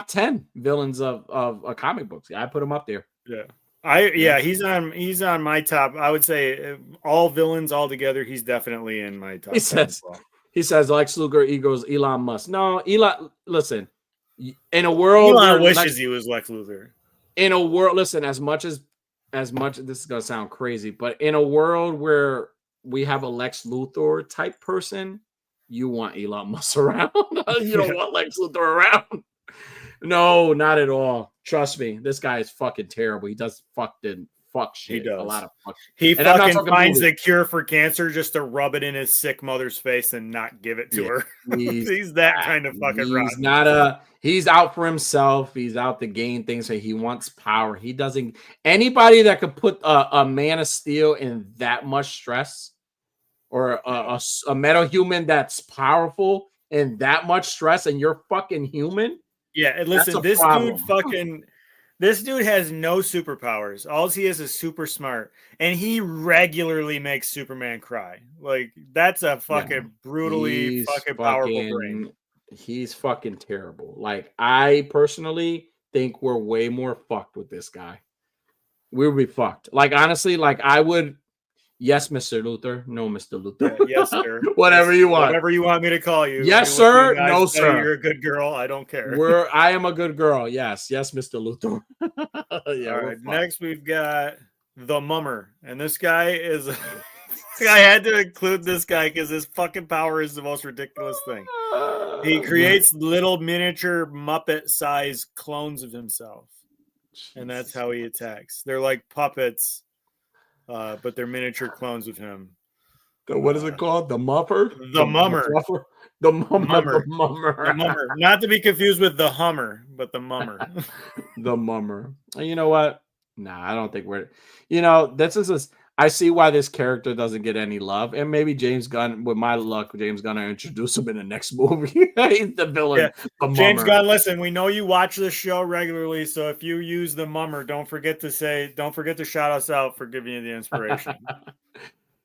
10 villains of comic books. I put him up there. Yeah. He's on my top. I would say all villains all together, he's definitely in my top. He says Lex Luthor equals Elon Musk. No, Elon. Listen, in a world, Elon wishes he was Lex Luthor. In a world, listen. As much this is gonna sound crazy, but in a world where we have a Lex Luthor type person, you want Elon Musk around. You don't want Lex Luthor around. No, not at all. Trust me, this guy is fucking terrible. He does fuck shit. He does a lot of fuck. He fucking finds the cure for cancer just to rub it in his sick mother's face and not give it to her. He's that kind of fucking rotten. He's out for himself. He's out to gain things. So he wants power. He doesn't. Anybody that could put a Man of Steel in that much stress, or a metal human that's powerful in that much stress, and you're fucking human. Yeah, and listen, this dude has no superpowers. All he is super smart, and he regularly makes Superman cry. Like, that's a fucking brutally fucking powerful brain. He's fucking terrible. Like, I personally think we're way more fucked with this guy. We would be fucked. Like, honestly, like, I would. Yes, Mr. Luthor. No, Mr. Luthor. Yes, sir. Whatever you want. Whatever you want me to call you. Yes, sir. No, sir. You're a good girl. I don't care. I am a good girl. Yes, Mr. Luthor. Yeah. All right. Next, we've got the Mummer, and this guy is. I had to include this guy because his fucking power is the most ridiculous thing. He creates little miniature Muppet-sized clones of himself, and that's how he attacks. They're like puppets. But they're miniature clones of him. What is it called? The Mupper? The Mummer. The Mummer. The Mummer. The Mummer. Not to be confused with the Hummer, but the Mummer. The Mummer. You know what? Nah, I don't think we're. I see why this character doesn't get any love, and maybe James Gunn, with my luck, James Gunn will introduce him in the next movie. He's the villain. Yeah. James Gunn, listen, we know you watch this show regularly, so if you use the Mummer, don't forget to shout us out for giving you the inspiration.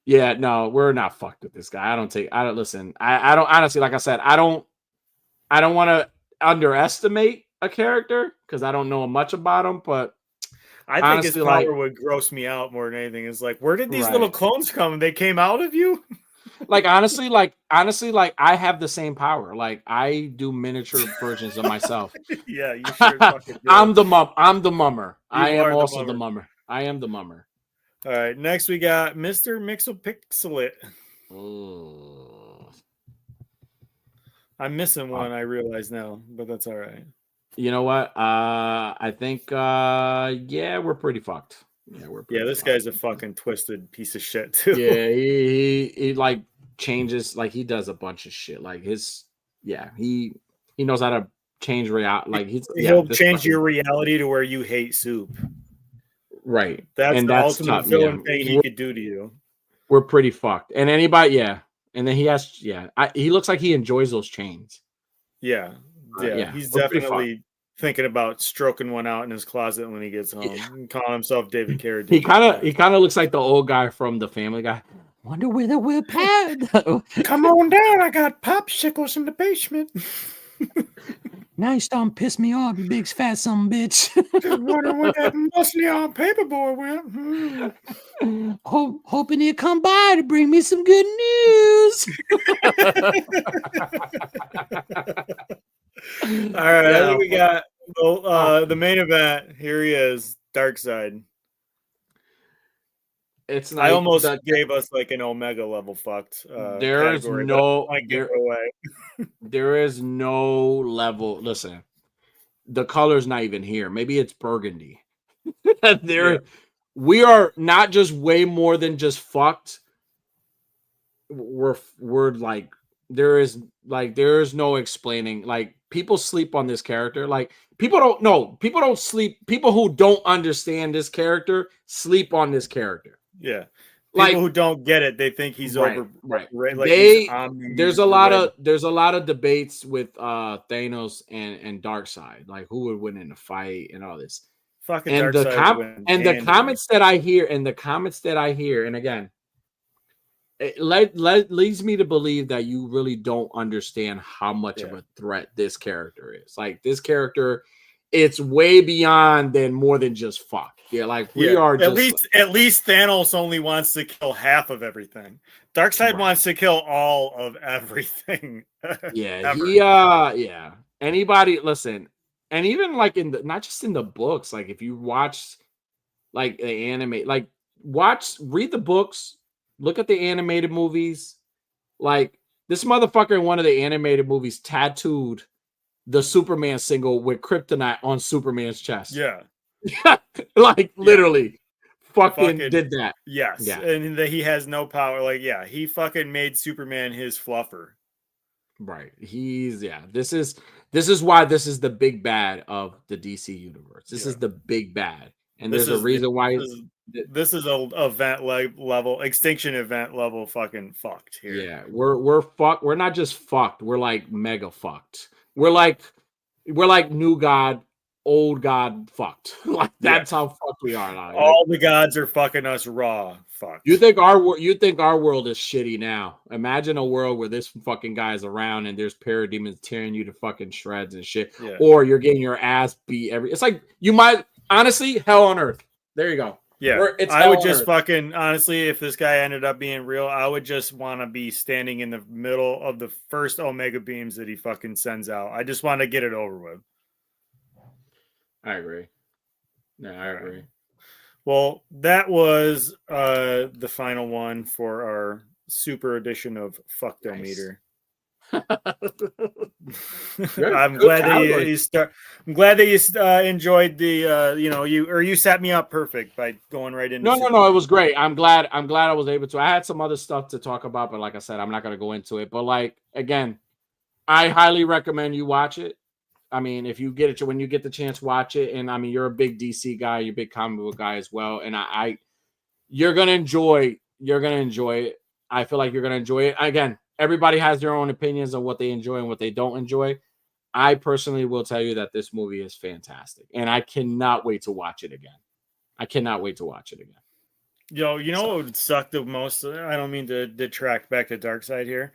Yeah, no, we're not fucked with this guy. I don't listen. I don't honestly, like I said, I don't want to underestimate a character because I don't know much about him, but I think his power would gross me out more than anything. Is like, where did these little clones come? They came out of you? honestly, I have the same power. Like, I do miniature versions of myself. Yeah, you sure fucking do. I'm the Mummer. I am also the Mummer. I am the Mummer. All right, next we got Mr. Mixopixelit. I'm missing one, I realize now, but that's all right. You know what? I think we're pretty fucked. Yeah, this guy's a fucking twisted piece of shit too. Yeah, he like changes, like he does a bunch of shit. Like he knows how to change reality. Like he'll change your reality to where you hate soup. Right. That's the ultimate villain thing he could do to you. We're pretty fucked. And anybody, and then he looks like he enjoys those chains. Yeah. He's definitely thinking about stroking one out in his closet when he gets home. And calling himself David Carradine. He kind of looks like the old guy from the Family Guy. Wonder where the whip-pad. Come on down, I got popsicles in the basement. Now you starting to piss me off, you big fat son of a bitch. Just wondering where that muscly on paperboy went. Hoping he'd come by to bring me some good news. All right, we got the main event. Here he is, Darkseid. It's I almost gave us like an Omega level fucked there's category, no but I give it away. There is no level. Listen, the color's not even here. Maybe it's burgundy. We are not just way more than just fucked. We're like there is no explaining. Like people sleep on this character. Like people don't know. People don't sleep. People who don't understand this character sleep on this character. Yeah. People who don't get it, they think he's right. Like There's a lot of debates with Thanos and Darkseid, like who would win in a fight and all this. Fucking and the comments that I hear, and again, it leads me to believe that you really don't understand how much of a threat this character is. Like this character, it's way beyond than more than just fuck. Yeah, like we are at least Thanos only wants to kill half of everything. Darkseid wants to kill all of everything. Anybody listen, and even like not just in the books, like if you watch like the anime, like read the books, look at the animated movies. Like this motherfucker in one of the animated movies tattooed the Superman single with kryptonite on Superman's chest. Yeah. Like literally fucking did that. Yes. Yeah. And that he has no power. Like, he fucking made Superman his fluffer. Right. This is why this is the big bad of the DC universe. This is the big bad. And there's a reason why this is a event level, extinction event level fucking fucked here. Yeah, we're fucked. We're not just fucked, we're like mega fucked. We're like new God, old God fucked. Like that's how fucked we are now. All the gods are fucking us raw. Fucked. You think our world is shitty now? Imagine a world where this fucking guy is around and there's parademons tearing you to fucking shreds and shit, or you're getting your ass beat It's like you might honestly hell on earth. There you go. Yeah, I would just fucking honestly, if this guy ended up being real, I would just want to be standing in the middle of the first Omega beams that he fucking sends out. I just want to get it over with. I agree. Yeah, I agree. Well, that was the final one for our super edition of Fuckdometer. I'm glad that you enjoyed the you set me up perfect by going right into No, it was great. I'm glad I was able to. I had some other stuff to talk about, but like I said, I'm not going to go into it. But like again, I highly recommend you watch it. I mean, if you get it, when you get the chance, watch it. And I mean, you're a big DC guy, you're a big comic book guy as well, and you're gonna enjoy it. I feel like you're gonna enjoy it. Again, everybody has their own opinions on what they enjoy and what they don't enjoy. I personally will tell you that this movie is fantastic, and I cannot wait to watch it again. Yo, what would suck the most? I don't mean to detract back to Darkseid here,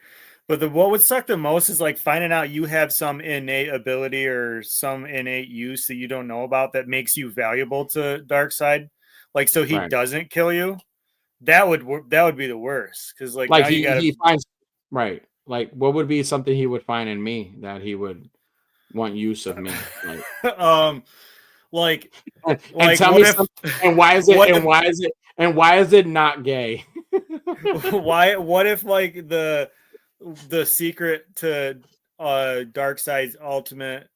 but what would suck the most is like finding out you have some innate ability or some innate use that you don't know about that makes you valuable to Darkseid. Like, so he doesn't kill you. That would be the worst because like now he finds right. Like, what would be something he would find in me that he would want use of me? Like, and tell me something. And why is it? And why is it not gay? Why? What if like the secret to Darkseid's ultimate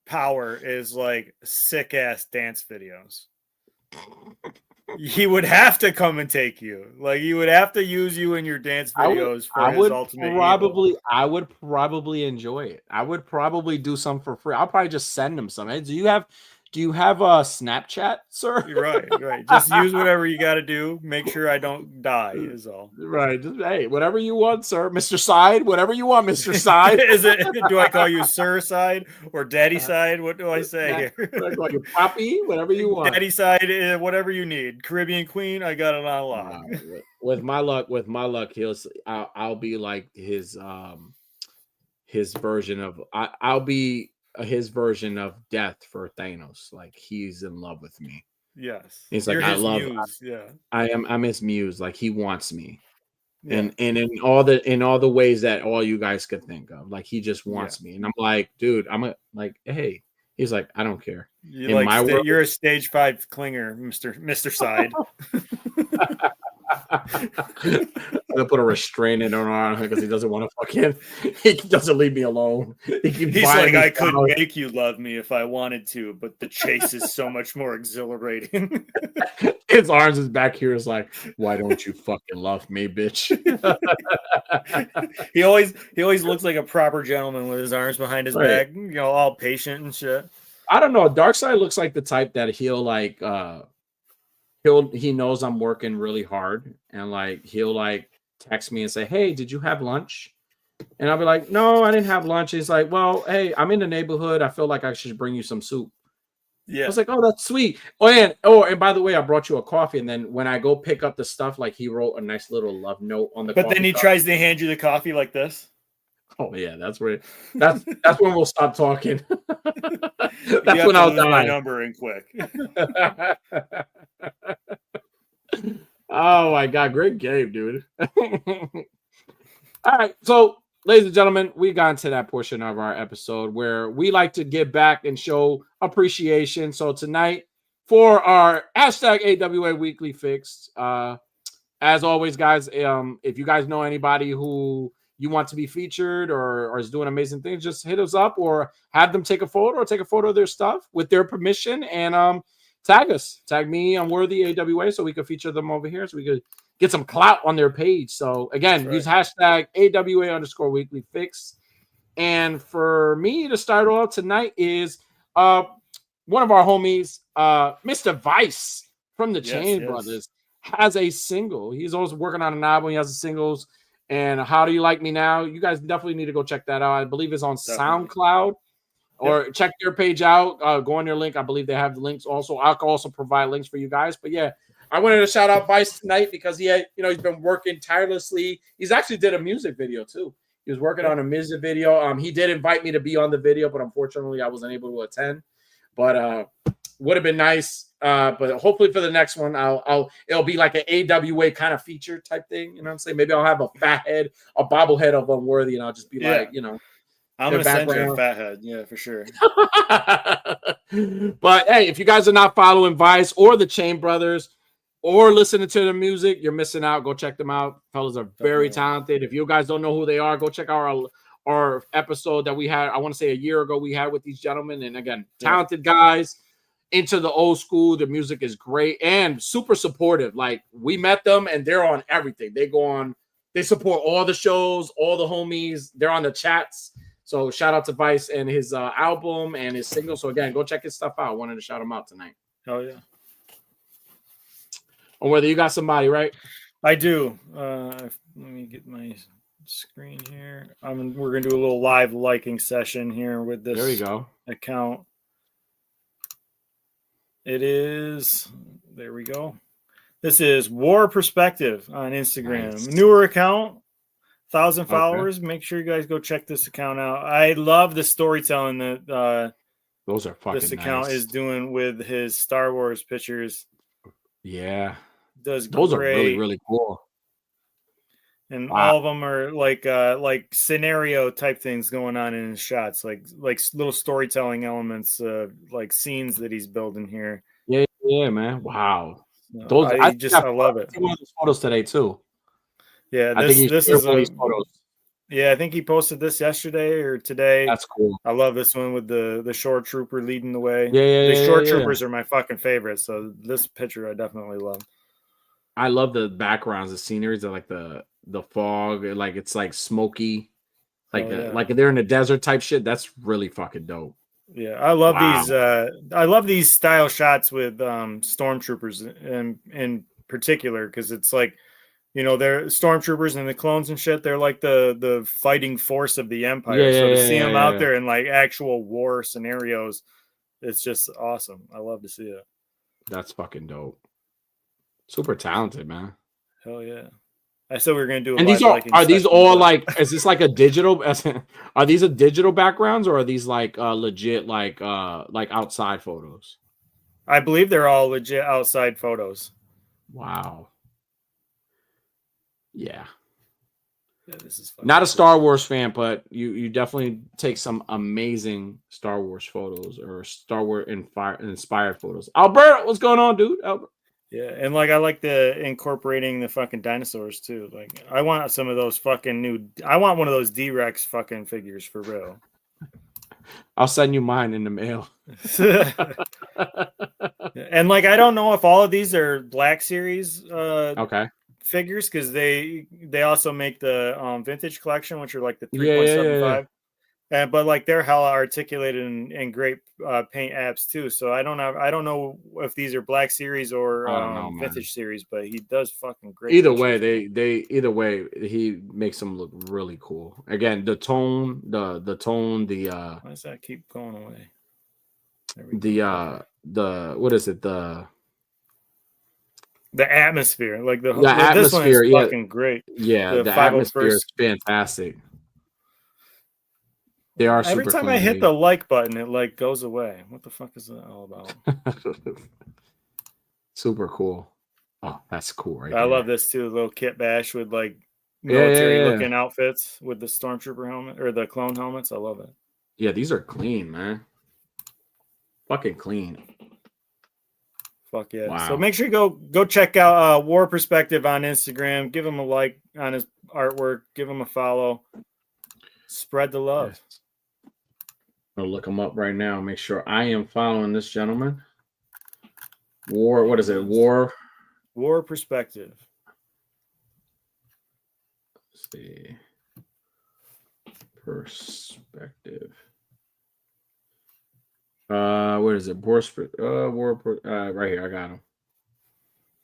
power is like sick ass dance videos? He would have to come and take you. Like he would have to use you in your dance videos for his ultimate evil. I would probably enjoy it. I would probably do some for free. I'll probably just send him some. Hey, do you have a Snapchat, sir? You're right. Just use whatever you got to do. Make sure I don't die is all. Right. Just, hey, whatever you want, sir. Mr. Side, whatever you want, Mr. Side. Do I call you Sir Side or Daddy Side? What do I say here? I call you Poppy, whatever you want. Daddy Side, whatever you need. Caribbean Queen, I got it on lock. With my luck, I'll be like his version of I'll be his version of death for Thanos. Like he's in love with me. Yes. He's like, I'm his muse. Like he wants me. Yeah. And in all the ways that all you guys could think of. Like he just wants me. And I'm like, dude, hey, He's like, I don't care. You're a stage 5 clinger, Mr. Side. I'm gonna put a restraining order on him because he doesn't want to fucking. He doesn't leave me alone. He's like, I couldn't make you love me if I wanted to, but the chase is so much more exhilarating. His arms is back here. Is like, why don't you fucking love me, bitch? He always looks like a proper gentleman with his arms behind his back, all patient and shit. I don't know. Darkseid looks like the type that he'll like. He knows I'm working really hard, and like he'll like text me and say, "Hey, did you have lunch?" And I'll be like, "No, I didn't have lunch." He's like, "Well, hey, I'm in the neighborhood. I feel like I should bring you some soup." Yeah, I was like, "Oh, that's sweet." And by the way, I brought you a coffee. And then when I go pick up the stuff, like he wrote a nice little love note on the. But then he tries to hand you the coffee like this. Oh yeah, that's when we'll stop talking. That's when I'll die. My number in quick. Oh my god, great game, dude. All right, so ladies and gentlemen, we got into that portion of our episode where we like to give back and show appreciation. So tonight, for our hashtag AWA Weekly Fix, as always, guys, if you guys know anybody who you want to be featured or is doing amazing things, just hit us up or have them take a photo of their stuff with their permission and tag me on Worthy AWA so we could feature them over here so we could get some clout on their page. So again, use hashtag AWA_Weekly Fix. And for me to start off tonight is one of our homies, Mr. Vice from the Chain Brothers, has a single. He's always working on an album. He has the singles. And How Do You Like Me Now? You guys definitely need to go check that out. I believe it's on SoundCloud. Or check their page out. Go on their link. I believe they have the links also. I'll also provide links for you guys. But yeah, I wanted to shout out Vice tonight because he's been working tirelessly. He's actually did a music video too. He was working on a music video. He did invite me to be on the video, but unfortunately I wasn't able to attend. But would have been nice. But hopefully for the next one, it'll be like an AWA kind of feature type thing. You know what I'm saying? Maybe I'll have a fat head, a bobblehead of Unworthy, and I'll just be like, I'm gonna send you a fat head, yeah, for sure. But hey, if you guys are not following Vice or the Chain Brothers or listening to their music, you're missing out. Go check them out. Fellas are very talented. If you guys don't know who they are, go check out our episode that we had, I want to say a year ago, we had with these gentlemen. And again, talented guys into the old school. The music is great and super supportive. Like we met them and they're on everything. They support all the shows, all the homies. They're on the chats. So shout out to Vice and his album and his single. So again, go check his stuff out. I wanted to shout him out tonight. Oh yeah. Or whether you got somebody, right? I do. Let me get my screen here. We're gonna do a little live liking session here with this. There you go. Account. It is. There we go. This is War Perspective on Instagram. Nice. Newer account. 1,000 followers. Okay. Make sure you guys go check this account out. I love the storytelling that those are fucking this account is doing with his Star Wars pictures. Yeah, those are really, really cool. And all of them are like scenario type things going on in his shots, like little storytelling elements, like scenes that he's building here. Yeah, man. Wow. Those I love it. One of those photos today too. Yeah, this is one of these photos. Yeah, I think he posted this yesterday or today. That's cool. I love this one with the shore trooper leading the way. Yeah, the shore troopers are my fucking favorite. So this picture I definitely love. I love the backgrounds, the sceneries, of like the fog, like it's like smoky, like like they're in the desert type shit. That's really fucking dope. Yeah, I love these. I love these style shots with stormtroopers in particular because it's like. They're stormtroopers and the clones and shit. They're like the fighting force of the Empire. So to see them out there in like actual war scenarios, it's just awesome. I love to see it. That's fucking dope. Super talented, man. Hell yeah. I said we were gonna do. And are these all like? Is this like a digital? Are these a digital backgrounds or are these like legit like outside photos? I believe they're all legit outside photos. Wow. Yeah. Yeah, this is not a Star Wars fan, but you definitely take some amazing Star Wars photos or Star Wars inspired photos. Albert, what's going on, dude? Albert. Yeah, and like I like the incorporating the fucking dinosaurs too. Like I want some of those fucking I want one of those D-Rex fucking figures for real. I'll send you mine in the mail. And like I don't know if all of these are Black Series okay. figures, because they also make the vintage collection, which are like the 3.75. But like they're hella articulated and great paint apps too. So I don't know if these are Black Series or vintage series, but he does fucking great. Either way, he makes them look really cool. Again, the tone. Why does that keep going away? What is it? The atmosphere, like the atmosphere, this one is fucking great. Yeah, the atmosphere is fantastic. They are super every time clean, I hit the like button, it like goes away. What the fuck is that all about? Super cool. Oh, that's cool, right? I love this too. Little Kit Bash with like military looking outfits with the stormtrooper helmet or the clone helmets. I love it. Yeah, these are clean, man. Fucking clean. Fuck yeah. Wow. So make sure you go check out War Perspective on Instagram. Give him a like on his artwork. Give him a follow. Spread the love. Yes. I'll look him up right now. Make sure I am following this gentleman. What is it? War Perspective. Let's see. Perspective. What is it? Right here. I got him.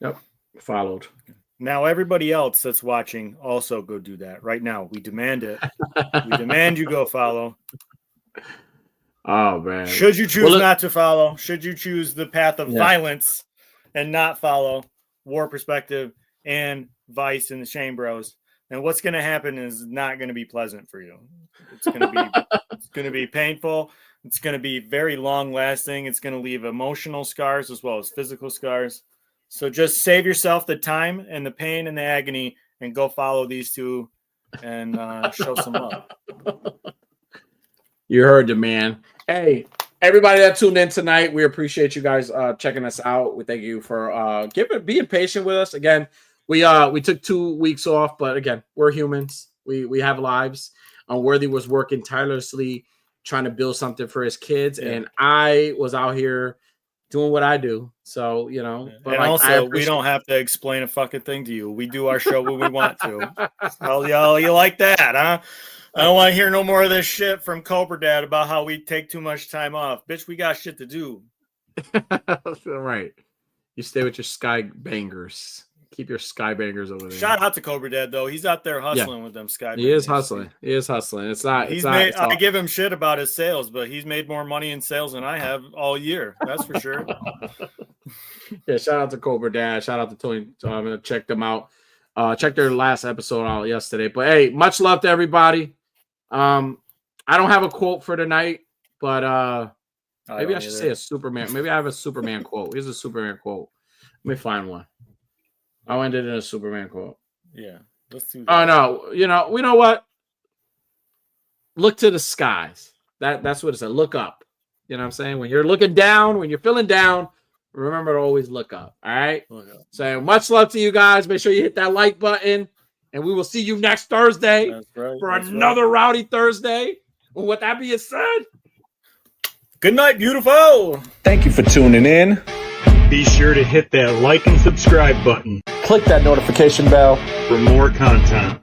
Yep. Followed. Now everybody else that's watching also go do that right now. We demand it. We demand you go follow. Oh man. Should you choose not to follow, should you choose the path of violence and not follow War Perspective and Vice and the Shane Bros, then what's going to happen is not going to be pleasant for you. It's going to be painful. It's going to be very long lasting. It's going to leave emotional scars as well as physical scars. So just save yourself the time and the pain and the agony and go follow these two and show some love. You heard the man. Hey, everybody that tuned in tonight, we appreciate you guys checking us out. We thank you for being patient with us. Again, we took 2 weeks off, but again, we're humans. We have lives. Worthy was working tirelessly trying to build something for his kids, and I was out here doing what I do. So, but and also we don't have to explain a fucking thing to you. We do our show when we want to. Oh, y'all, you like that, huh? I don't want to hear no more of this shit from Cobra Dad about how we take too much time off. Bitch, we got shit to do. Right. You stay with your sky bangers. Keep your sky bangers over there. Shout out to Cobra Dad though. He's out there hustling with them sky bangers. He is hustling. I give him shit about his sales, but he's made more money in sales than I have all year. That's for sure. Yeah, shout out to Cobra Dad. Shout out to Tony. I'm gonna check them out. Check their last episode out yesterday. But hey, much love to everybody. I don't have a quote for tonight, but maybe I should say a Superman. Maybe I have a Superman quote. Here's a Superman quote. Let me find one. I'll end it in a Superman quote. Yeah, let's do that. Oh no, we know what? Look to the skies. That's what it said. Look up. You know what I'm saying? When you're looking down, when you're feeling down, remember to always look up. All right. So much love to you guys. Make sure you hit that like button, and we will see you next Thursday for another Rowdy Thursday. Well, with that being said, good night, beautiful. Thank you for tuning in. Be sure to hit that like and subscribe button. Click that notification bell for more content.